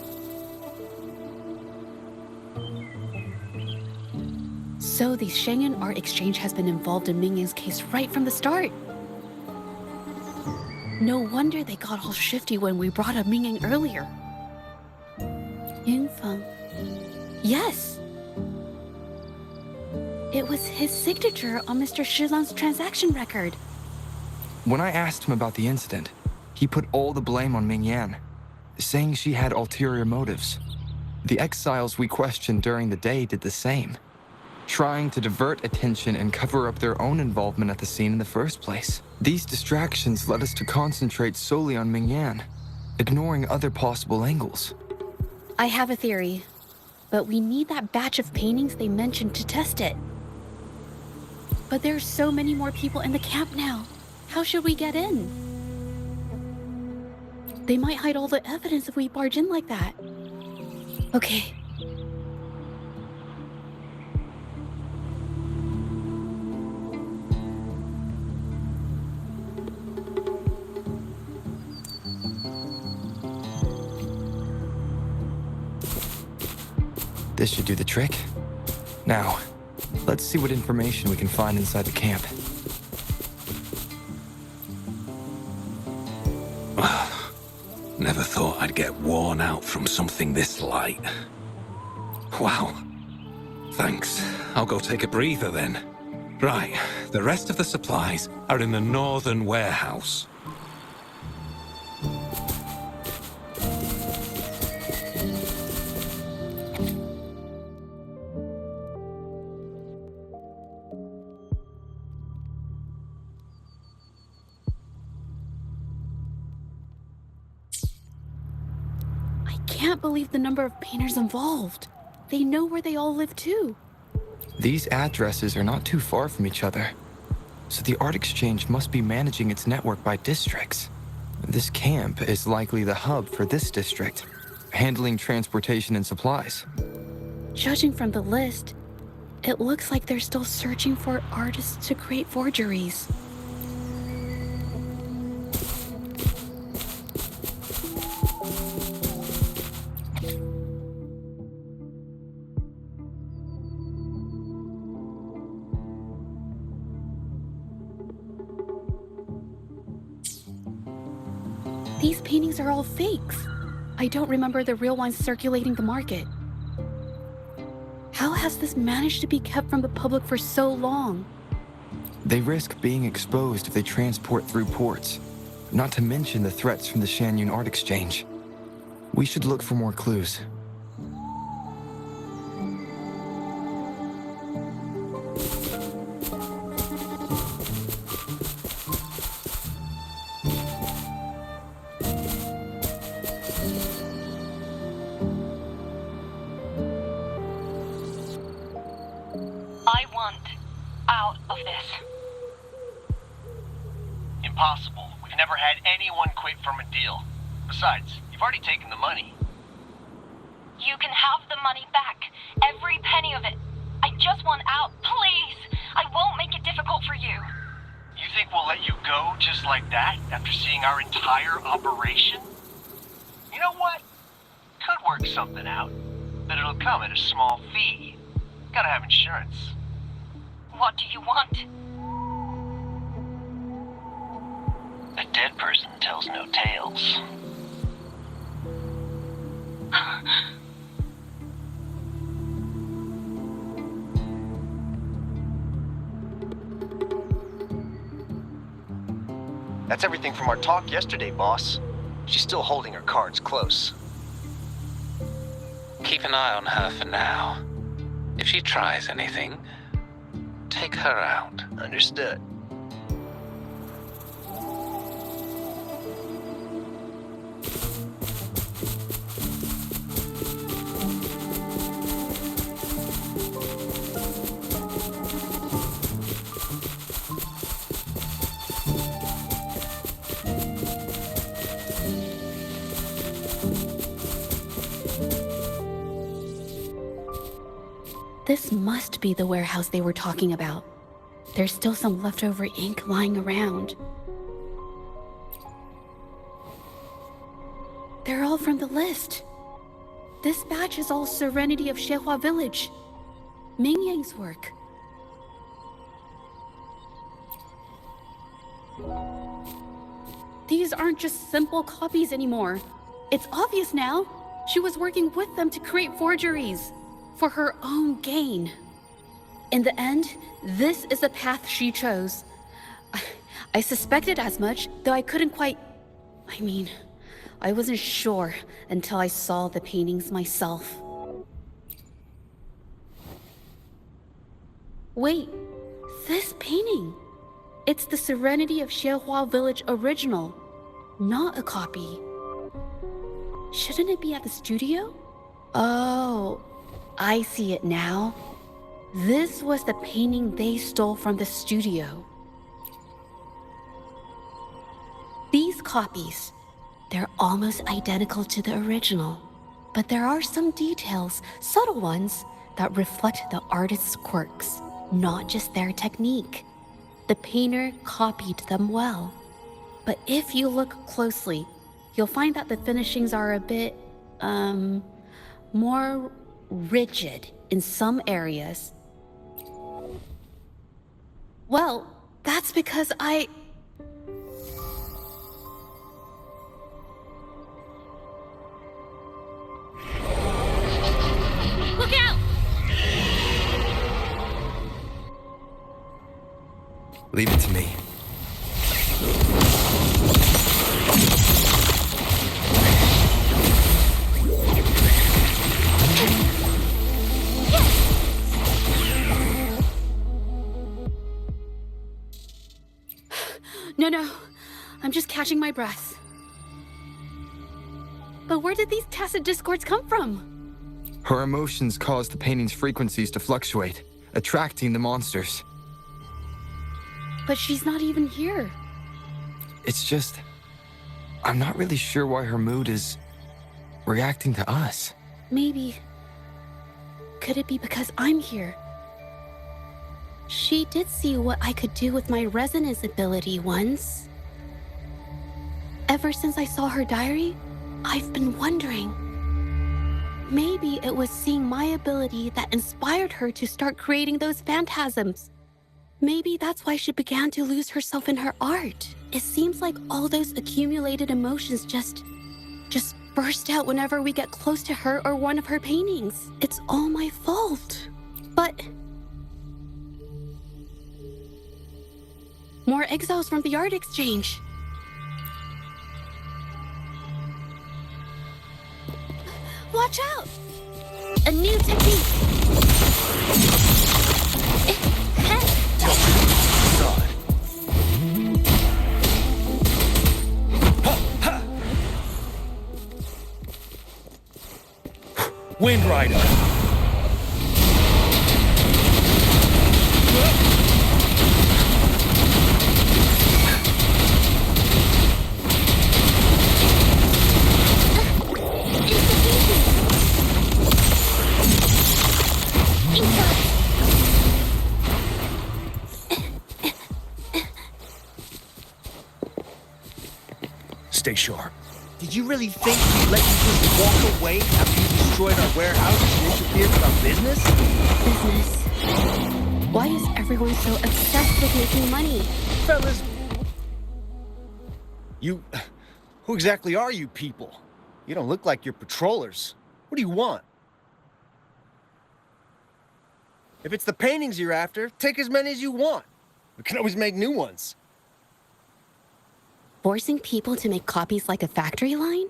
Speaker 3: So the Xiangli Art Exchange has been involved in Ming Yan's case right from the start. No wonder they got all shifty when we brought up Ming Yan earlier. Yunfeng. Yes! It was his signature on Mr. Shizan's transaction record.
Speaker 9: When I asked him about the incident, he put all the blame on Ming Yan, saying she had ulterior motives. The exiles we questioned during the day did the same, trying to divert attention and cover up their own involvement at the scene in the first place. These distractions led us to concentrate solely on Ming Yan, ignoring other possible angles.
Speaker 3: I have a theory, but we need that batch of paintings they mentioned to test it. But there's so many more people in the camp now. How should we get in? They might hide all the evidence if we barge in like that. Okay.
Speaker 9: This should do the trick. Now, let's see what information we can find inside the camp.
Speaker 5: Never thought I'd get worn out from something this light. Wow. Thanks. I'll go take a breather then. Right, the rest of the supplies are in the northern warehouse.
Speaker 3: I can't believe the number of painters involved. They know where they all live too.
Speaker 9: These addresses are not too far from each other, so the Art Exchange must be managing its network by districts. This camp is likely the hub for this district, handling transportation and supplies.
Speaker 3: Judging from the list, it looks like they're still searching for artists to create forgeries. These paintings are all fakes. I don't remember the real ones circulating the market. How has this managed to be kept from the public for so long?
Speaker 9: They risk being exposed if they transport through ports, not to mention the threats from the Xianyun Art Exchange. We should look for more clues.
Speaker 2: I want out of this.
Speaker 11: Impossible. We've never had anyone quit from a deal. Besides, you've already taken the money.
Speaker 2: You can have the money back. Every penny of it. I just want out, please. I won't make it difficult for you.
Speaker 11: You think we'll let you go just like that after seeing our entire operation? You know what? Could work something out, but it'll come at a small fee. Gotta have insurance.
Speaker 2: What do you want?
Speaker 11: A dead person tells no tales.
Speaker 7: That's everything from our talk yesterday, boss. She's still holding her cards close.
Speaker 5: Keep an eye on her for now. If she tries anything, take her out.
Speaker 7: Understood.
Speaker 3: This must be the warehouse they were talking about. There's still some leftover ink lying around. They're all from the list. This batch is all Serenity of Xehua Village. Ming Yang's work. These aren't just simple copies anymore. It's obvious now. She was working with them to create forgeries for her own gain. In the end, this is the path she chose. I suspected as much, though I couldn't quite... I wasn't sure until I saw the paintings myself. Wait, this painting. It's the Serenity of Xehua Village original, not a copy. Shouldn't it be at the studio? Oh, I see it now. This was the painting they stole from the studio. These copies, they're almost identical to the original, but there are some details, subtle ones, that reflect the artist's quirks, not just their technique. The painter copied them well. But if you look closely, you'll find that the finishings are a bit, more rigid in some areas. Well, that's because Look out!
Speaker 9: Leave it to me.
Speaker 3: No. I'm just catching my breath. But where did these tacit discords come from?
Speaker 9: Her emotions caused the painting's frequencies to fluctuate, attracting the monsters.
Speaker 3: But she's not even here.
Speaker 9: It's just... I'm not really sure why her mood is... reacting to us.
Speaker 3: Maybe... Could it be because I'm here? She did see what I could do with my resonance ability once. Ever since I saw her diary, I've been wondering. Maybe it was seeing my ability that inspired her to start creating those phantasms. Maybe that's why she began to lose herself in her art. It seems like all those accumulated emotions just burst out whenever we get close to her or one of her paintings. It's all my fault. But... more exiles from the art exchange. Watch out! A new technique!
Speaker 11: Wind Rider. Stay sharp.
Speaker 12: Did you really think we'd let you just walk away after you destroyed our warehouses and interfered with our business?
Speaker 3: Business. Why is everyone so obsessed with making money?
Speaker 12: Fellas, who exactly are you people? You don't look like you're patrollers. What do you want? If it's the paintings you're after, take as many as you want. We can always make new ones.
Speaker 3: Forcing people to make copies like a factory line?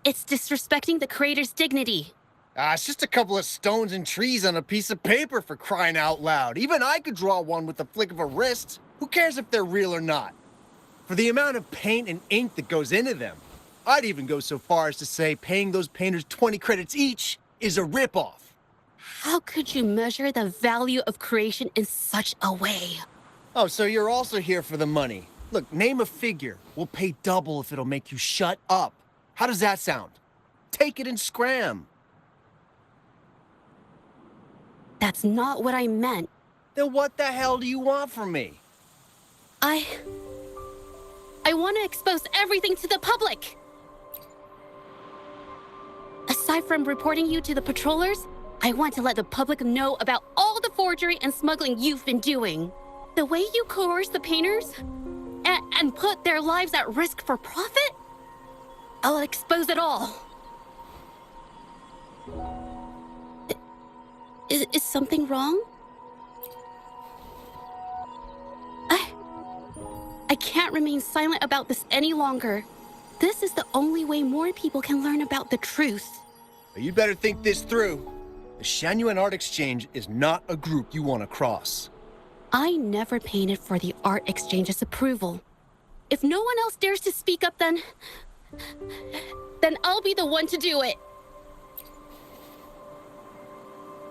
Speaker 3: It's disrespecting the creator's dignity.
Speaker 12: It's just a couple of stones and trees on a piece of paper, for crying out loud. Even I could draw one with the flick of a wrist. Who cares if they're real or not? For the amount of paint and ink that goes into them, I'd even go so far as to say paying those painters 20 credits each is a ripoff.
Speaker 3: How could you measure the value of creation in such a way?
Speaker 12: Oh, so you're also here for the money. Look, name a figure. We'll pay double if it'll make you shut up. How does that sound? Take it and scram.
Speaker 3: That's not what I meant.
Speaker 12: Then what the hell do you want from me?
Speaker 3: I want to expose everything to the public. Aside from reporting you to the patrollers, I want to let the public know about all the forgery and smuggling you've been doing. The way you coerce the painters and put their lives at risk for profit? I'll expose it all. Is something wrong? I can't remain silent about this any longer. This is the only way more people can learn about the truth.
Speaker 12: But you'd better think this through. The Xiangli Art Exchange is not a group you want to cross.
Speaker 3: I never painted for the Art Exchange's approval. If no one else dares to speak up, then I'll be the one to do it.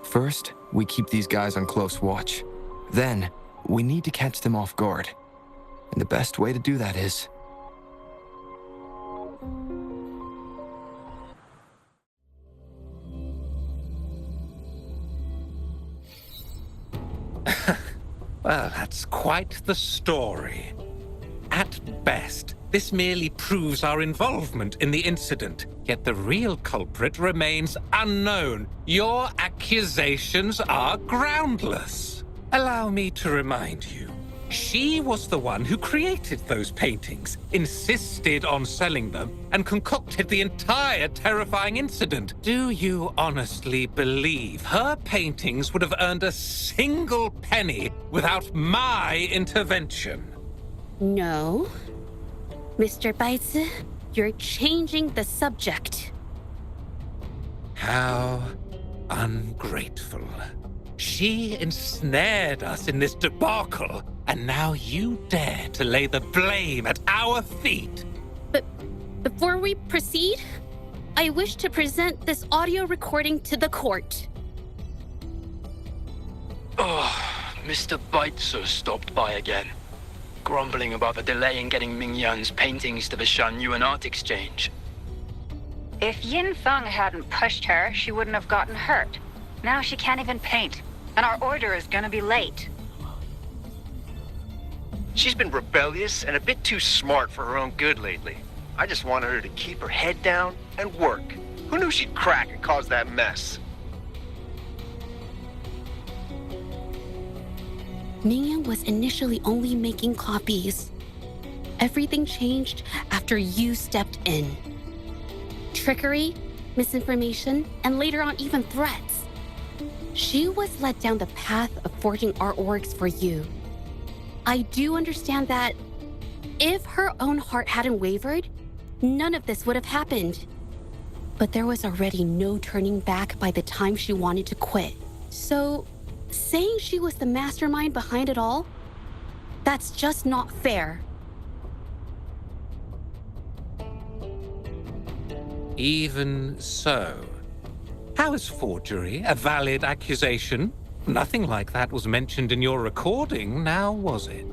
Speaker 9: First, we keep these guys on close watch. Then, we need to catch them off guard. And the best way to do that is...
Speaker 5: Well, that's quite the story. At best, this merely proves our involvement in the incident, yet the real culprit remains unknown. Your accusations are groundless. Allow me to remind you, she was the one who created those paintings, insisted on selling them, and concocted the entire terrifying incident. Do you honestly believe her paintings would have earned a single penny without my intervention?
Speaker 3: No. Mr. Baizi, you're changing the subject.
Speaker 5: How ungrateful. She ensnared us in this debacle, and now you dare to lay the blame at our feet.
Speaker 3: But before we proceed, I wish to present this audio recording to the court.
Speaker 6: Oh, Mr. Baizi stopped by again, grumbling about the delay in getting Mingyan's paintings to the Xiangli Art Exchange.
Speaker 4: If Yin Feng hadn't pushed her, she wouldn't have gotten hurt. Now she can't even paint, and our order is gonna be late.
Speaker 11: She's been rebellious and a bit too smart for her own good lately. I just wanted her to keep her head down and work. Who knew she'd crack and cause that mess?
Speaker 3: Mingyan was initially only making copies. Everything changed after you stepped in. Trickery, misinformation, and later on even threats. She was led down the path of forging artworks for you. I do understand that if her own heart hadn't wavered, none of this would have happened. But there was already no turning back by the time she wanted to quit. So, saying she was the mastermind behind it all, that's just not fair.
Speaker 5: Even so, how is forgery a valid accusation? Nothing like that was mentioned in your recording, now was it?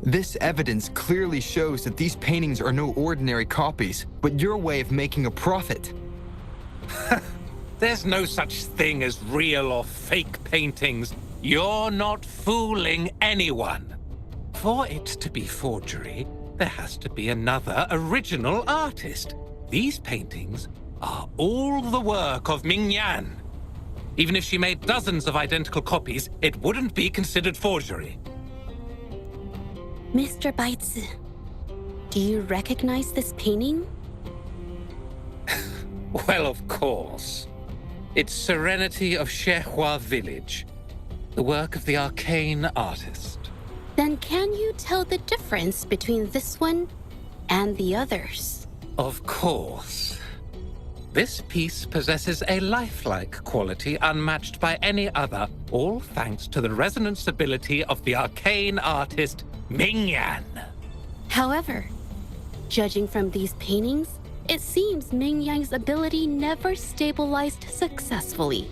Speaker 9: This evidence clearly shows that these paintings are no ordinary copies, but your way of making a profit.
Speaker 5: There's no such thing as real or fake paintings. You're not fooling anyone. For it to be forgery, there has to be another original artist. These paintings are all the work of Mingyan. Even if she made dozens of identical copies, it wouldn't be considered forgery.
Speaker 3: Mr. Baizi, do you recognize this painting?
Speaker 5: Well, of course. It's Serenity of Shehua Village, the work of the arcane artist.
Speaker 3: Then can you tell the difference between this one and the others?
Speaker 5: Of course. This piece possesses a lifelike quality unmatched by any other, all thanks to the resonance ability of the arcane artist, Mingyan.
Speaker 3: However, judging from these paintings, it seems Mingyan's ability never stabilized successfully.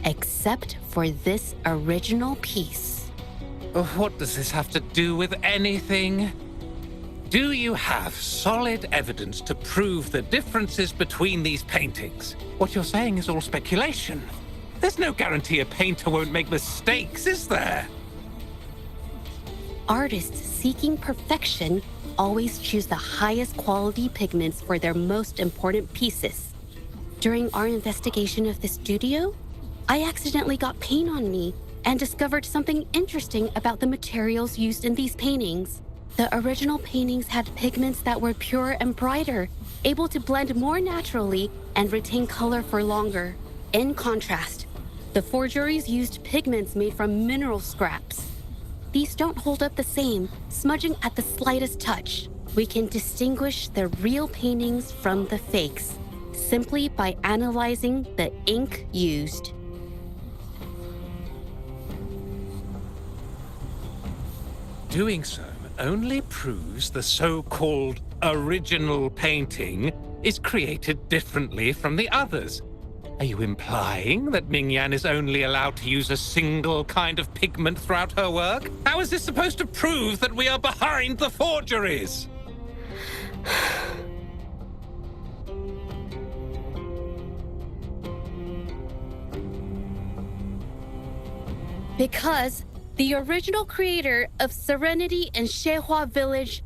Speaker 3: Except for this original piece.
Speaker 5: What does this have to do with anything? Do you have solid evidence to prove the differences between these paintings? What you're saying is all speculation. There's no guarantee a painter won't make mistakes, is there?
Speaker 3: Artists seeking perfection always choose the highest quality pigments for their most important pieces. During our investigation of the studio, I accidentally got paint on me and discovered something interesting about the materials used in these paintings. The original paintings had pigments that were purer and brighter, able to blend more naturally and retain color for longer. In contrast, the forgeries used pigments made from mineral scraps. These don't hold up the same, smudging at the slightest touch. We can distinguish the real paintings from the fakes simply by analyzing the ink used.
Speaker 5: Doing so only proves the so-called original painting is created differently from the others. Are you implying that Ming-Yan is only allowed to use a single kind of pigment throughout her work? How is this supposed to prove that we are behind the forgeries?
Speaker 3: Because the original creator of Serenity and Xehua Village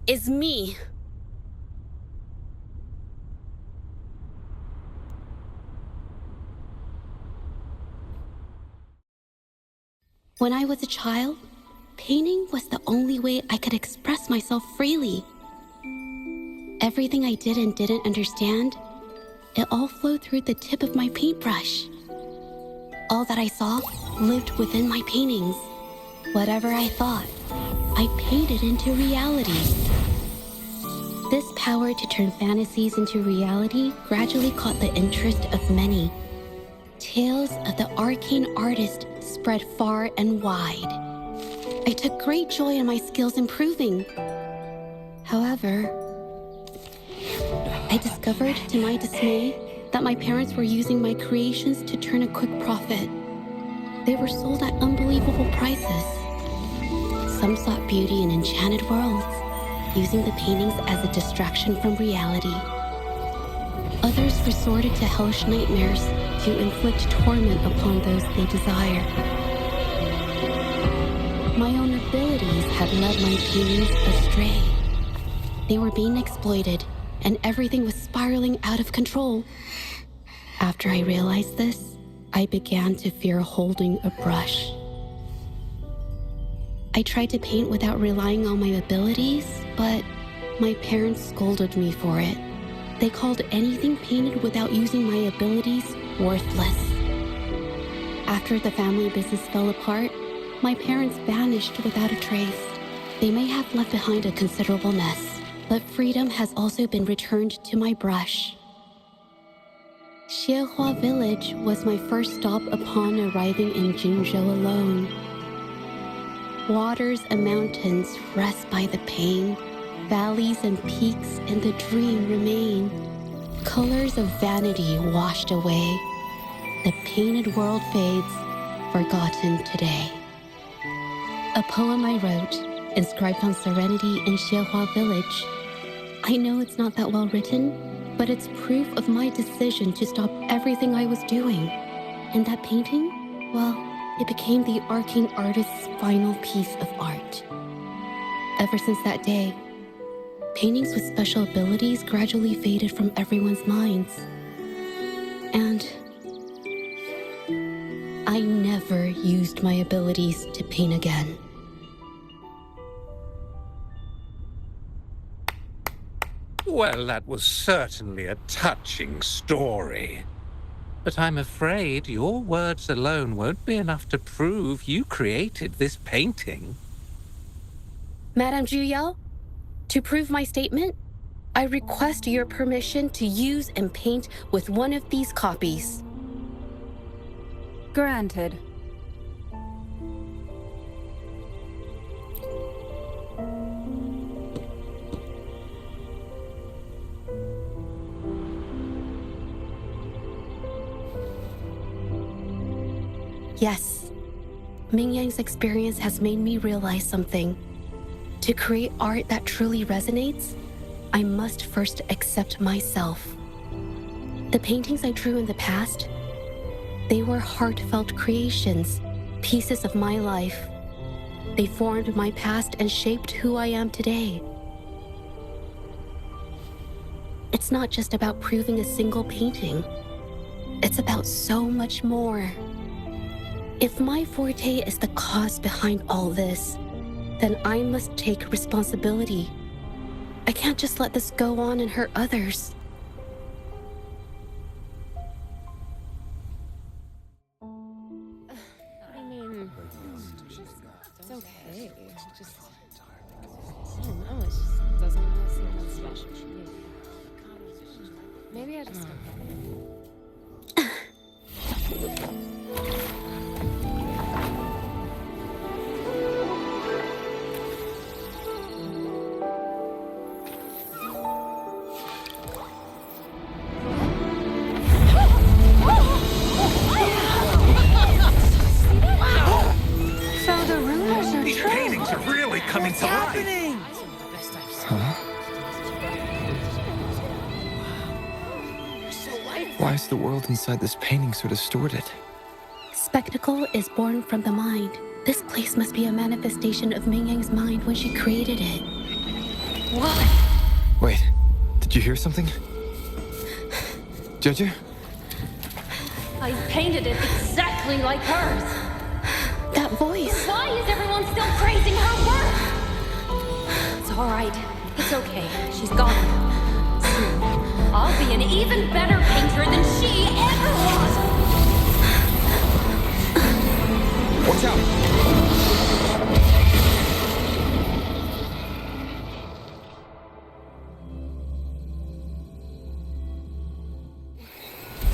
Speaker 3: is me. When I was a child, painting was the only way I could express myself freely. Everything I did and didn't understand, it all flowed through the tip of my paintbrush. All that I saw lived within my paintings. Whatever I thought, I painted into reality. This power to turn fantasies into reality gradually caught the interest of many. Tales of the arcane artist spread far and wide. I took great joy in my skills improving. However, I discovered to my dismay that my parents were using my creations to turn a quick profit. They were sold at unbelievable prices. Some sought beauty in enchanted worlds, using the paintings as a distraction from reality. Others resorted to hellish nightmares to inflict torment upon those they desire. My own abilities had led my paintings astray. They were being exploited, and everything was spiraling out of control. After I realized this, I began to fear holding a brush. I tried to paint without relying on my abilities, but my parents scolded me for it. They called anything painted without using my abilities worthless. After the family business fell apart, my parents vanished without a trace. They may have left behind a considerable mess, but freedom has also been returned to my brush. Xehua Village was my first stop upon arriving in Jinzhou alone. Waters and mountains rest by the pain. Valleys and peaks in the dream remain. Colors of vanity washed away. The painted world fades, forgotten today. A poem I wrote, inscribed on Serenity in Xehua Village. I know it's not that well written, but it's proof of my decision to stop everything I was doing. And that painting, well, it became the arcane artist's final piece of art. Ever since that day, paintings with special abilities gradually faded from everyone's minds. And I never used my abilities to paint again.
Speaker 5: Well, that was certainly a touching story. But I'm afraid your words alone won't be enough to prove you created this painting.
Speaker 3: Madame Juyao, to prove my statement, I request your permission to use and paint with one of these copies.
Speaker 4: Granted.
Speaker 3: Yes, Ming-Yang's experience has made me realize something. To create art that truly resonates, I must first accept myself. The paintings I drew in the past, They were heartfelt creations, pieces of my life. They formed my past and shaped who I am today. It's not just about proving a single painting. It's about so much more. If my forte is the cause behind all this, then I must take responsibility. I can't just let this go on and hurt others.
Speaker 13: I mean, it's okay. It's just, I don't know, it just doesn't really seem that special. Maybe I just don't get it.
Speaker 3: So the rumors are
Speaker 5: These
Speaker 3: true.
Speaker 5: paintings are really coming to life.
Speaker 9: Huh? Why is the world inside this painting so distorted?
Speaker 3: Spectacle is born from the mind. This place must be a manifestation of Ming Yang's mind when she created it.
Speaker 10: What?
Speaker 9: Wait, did you hear something? Zhezhi?
Speaker 10: I painted it exactly like hers.
Speaker 3: That voice.
Speaker 10: Why is everyone still praising her work? It's all right. It's okay. She's gone. Soon, I'll be an even better painter than she ever was.
Speaker 9: Watch out!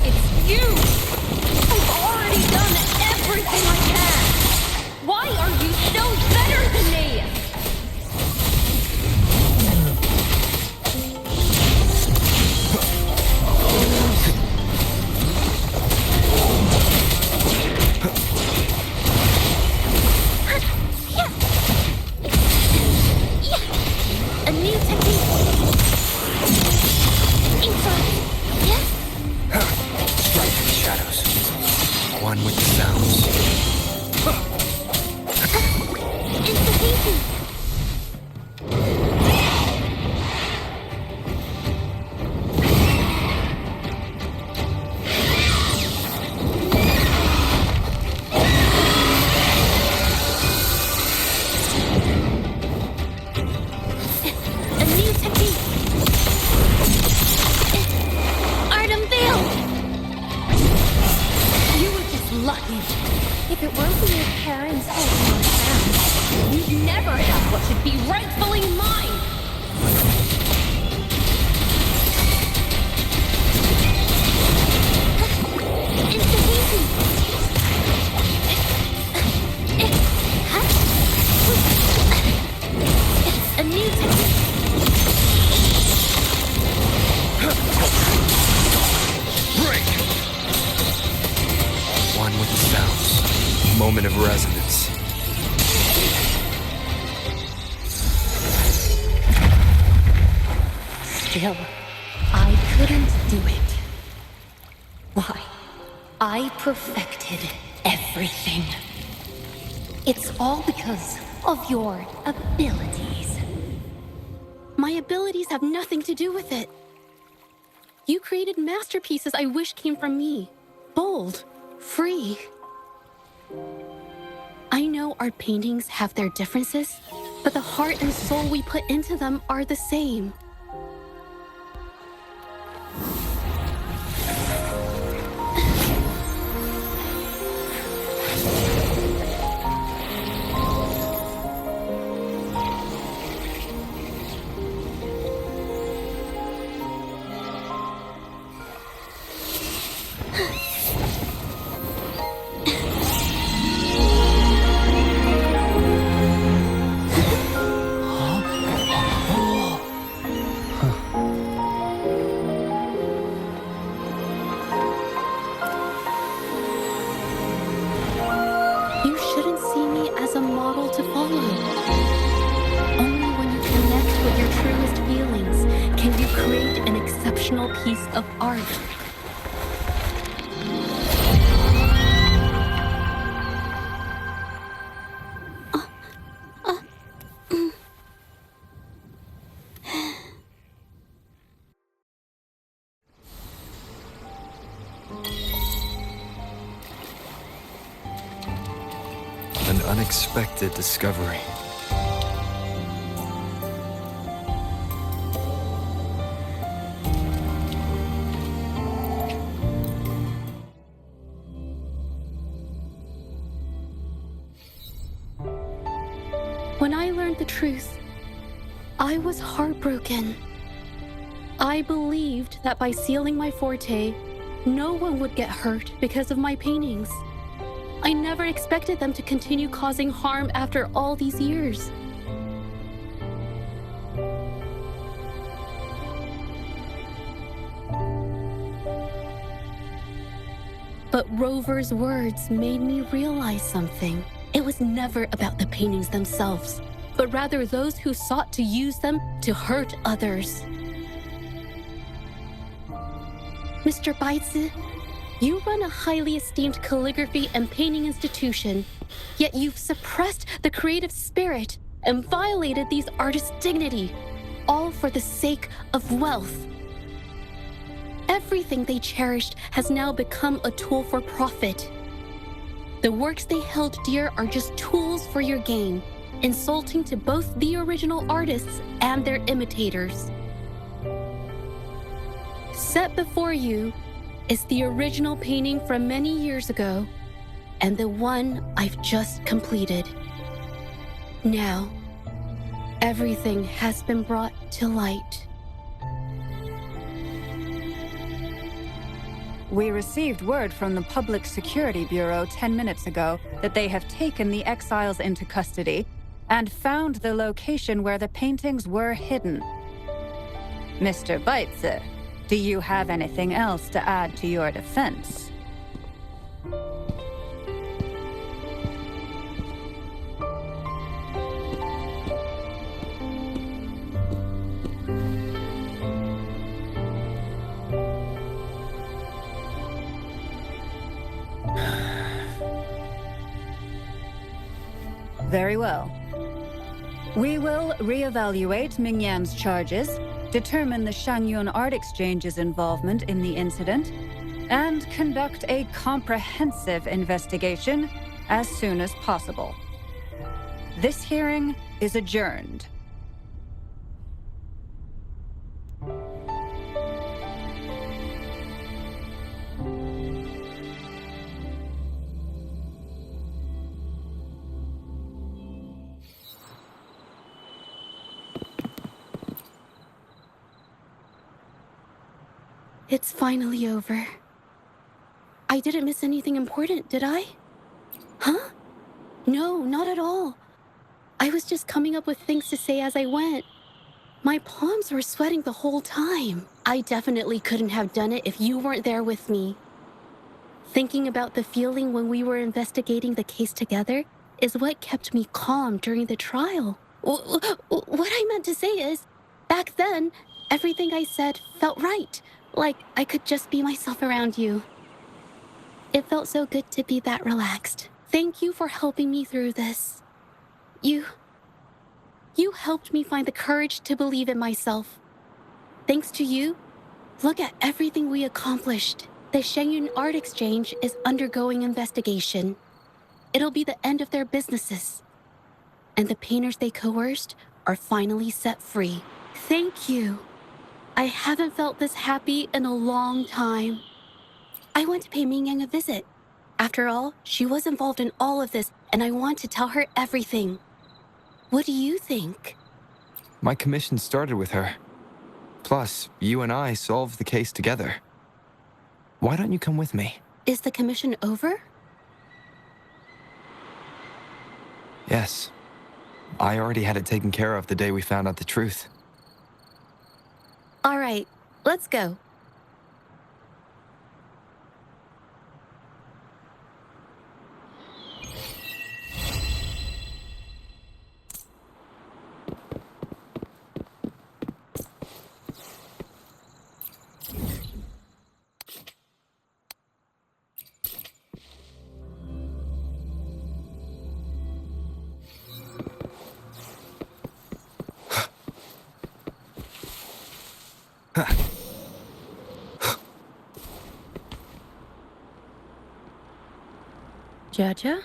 Speaker 10: It's you! I've already done everything I can! Why are you still better than me?
Speaker 3: A new technique. Inside. Yes?
Speaker 12: Strike in the shadows. One with the sounds.
Speaker 3: Instantaneous. A new technique. Art unveiled.
Speaker 10: You were just lucky. If it weren't for your parents holding your hand, you'd never have what should be rightfully mine.
Speaker 3: A new technique.
Speaker 12: Break! One with the sounds. Moment of resonance.
Speaker 10: Still, I couldn't do it. Why? I perfected everything. It's all because of your abilities.
Speaker 3: My abilities have nothing to do with it. You created masterpieces I wish came from me. Bold, free. I know our paintings have their differences, but the heart and soul we put into them are the same. You shouldn't see me as a model to follow. Only when you connect with your truest feelings can you create an exceptional piece of art.
Speaker 9: An unexpected discovery.
Speaker 3: When I learned the truth, I was heartbroken. I believed that by sealing my forte, no one would get hurt because of my paintings. I never expected them to continue causing harm after all these years. But Rover's words made me realize something. It was never about the paintings themselves, but rather those who sought to use them to hurt others. Mr. Baitsu, you run a highly esteemed calligraphy and painting institution, yet you've suppressed the creative spirit and violated these artists' dignity, all for the sake of wealth. Everything they cherished has now become a tool for profit. The works they held dear are just tools for your gain, insulting to both the original artists and their imitators. Set before you is the original painting from many years ago, and the one I've just completed. Now, everything has been brought to light.
Speaker 4: We received word from the Public Security Bureau 10 minutes ago that they have taken the exiles into custody and found the location where the paintings were hidden. Mr. Baitsu, do you have anything else to add to your defense? Very well. We will reevaluate Mingyan's charges, determine the Shangyun Art Exchange's involvement in the incident, and conduct a comprehensive investigation as soon as possible. This hearing is adjourned.
Speaker 3: It's finally over. I didn't miss anything important, did I? Huh? No, not at all. I was just coming up with things to say as I went. My palms were sweating the whole time. I definitely couldn't have done it if you weren't there with me. Thinking about the feeling when we were investigating the case together is what kept me calm during the trial. What I meant to say is, back then, everything I said felt right. Like I could just be myself around you. It felt so good to be that relaxed. Thank you for helping me through this. You helped me find the courage to believe in myself. Thanks to you, look at everything we accomplished. The Shangyun Art Exchange is undergoing investigation. It'll be the end of their businesses. And the painters they coerced are finally set free. Thank you. I haven't felt this happy in a long time. I want to pay Mingyang a visit. After all, she was involved in all of this, and I want to tell her everything. What do you think?
Speaker 9: My commission started with her. Plus, you and I solved the case together. Why don't you come with me?
Speaker 3: Is the commission over?
Speaker 9: Yes. I already had it taken care of the day we found out the truth.
Speaker 3: All right, let's go. Gacha?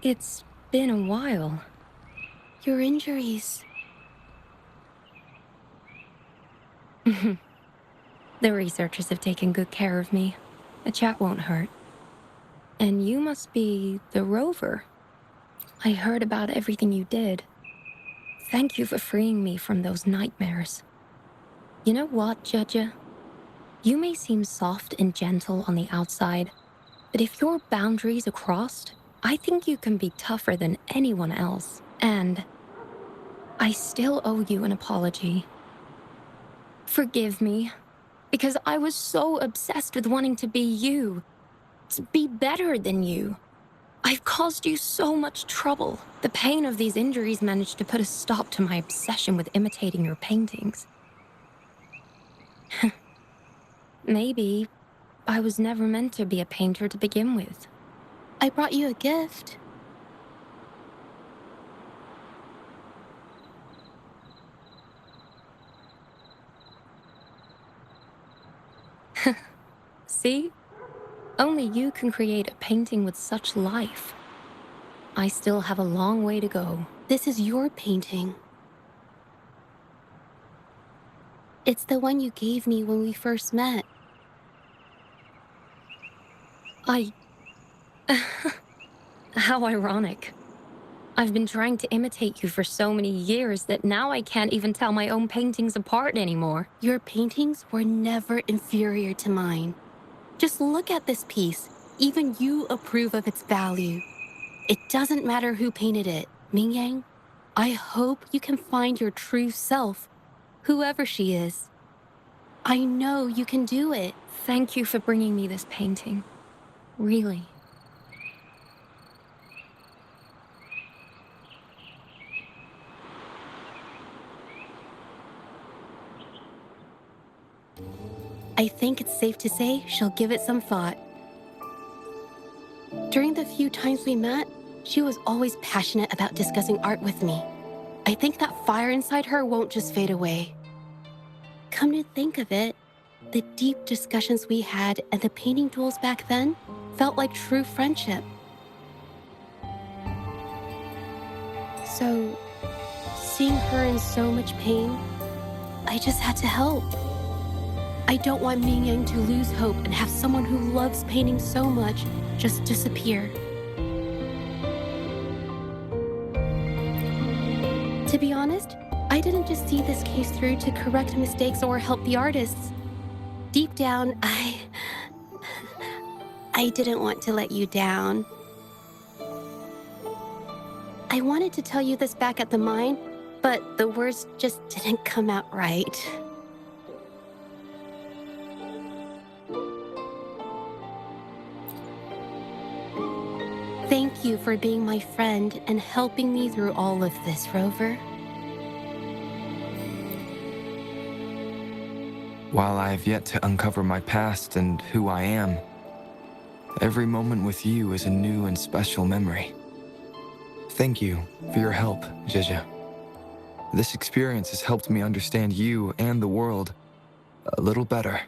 Speaker 10: It's been a while.
Speaker 3: Your injuries.
Speaker 10: The researchers have taken good care of me. A chat won't hurt. And you must be the rover. I heard about everything you did. Thank you for freeing me from those nightmares. You know what, Zhezhi? You may seem soft and gentle on the outside, but if your boundaries are crossed, I think you can be tougher than anyone else. And I still owe you an apology. Forgive me, because I was so obsessed with wanting to be you, to be better than you. I've caused you so much trouble. The pain of these injuries managed to put a stop to my obsession with imitating your paintings. Maybe I was never meant to be a painter to begin with.
Speaker 3: I brought you a gift.
Speaker 10: See? Only you can create a painting with such life. I still have a long way to go.
Speaker 3: This is your painting. It's the one you gave me when we first met.
Speaker 10: How ironic. I've been trying to imitate you for so many years that now I can't even tell my own paintings apart anymore.
Speaker 3: Your paintings were never inferior to mine. Just look at this piece. Even you approve of its value. It doesn't matter who painted it. Mingyang, I hope you can find your true self, whoever she is. I know you can do it.
Speaker 10: Thank you for bringing me this painting. Really.
Speaker 3: I think it's safe to say she'll give it some thought. During the few times we met, she was always passionate about discussing art with me. I think that fire inside her won't just fade away. Come to think of it, the deep discussions we had and the painting duels back then felt like true friendship. So, seeing her in so much pain, I just had to help. I don't want Mingyang to lose hope and have someone who loves painting so much just disappear. To be honest, I didn't just see this case through to correct mistakes or help the artists. Deep down, I didn't want to let you down. I wanted to tell you this back at the mine, but the words just didn't come out right. Thank you for being my friend and helping me through all of this, Rover.
Speaker 9: While I have yet to uncover my past and who I am, every moment with you is a new and special memory. Thank you for your help, Zhezhi. This experience has helped me understand you and the world a little better.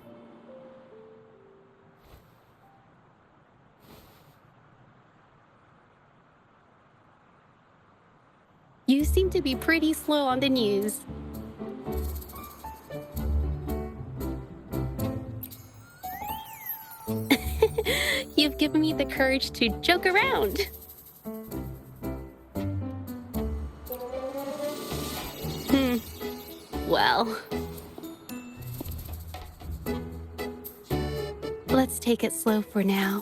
Speaker 3: You seem to be pretty slow on the news. You've given me the courage to joke around. Well, let's take it slow for now.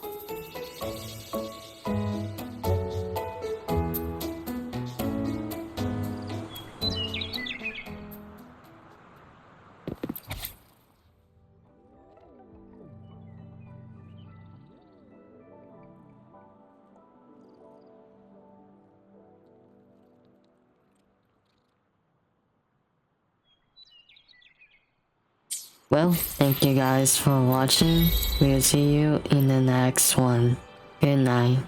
Speaker 1: Well, thank you guys for watching. We'll see you in the next one. Good night.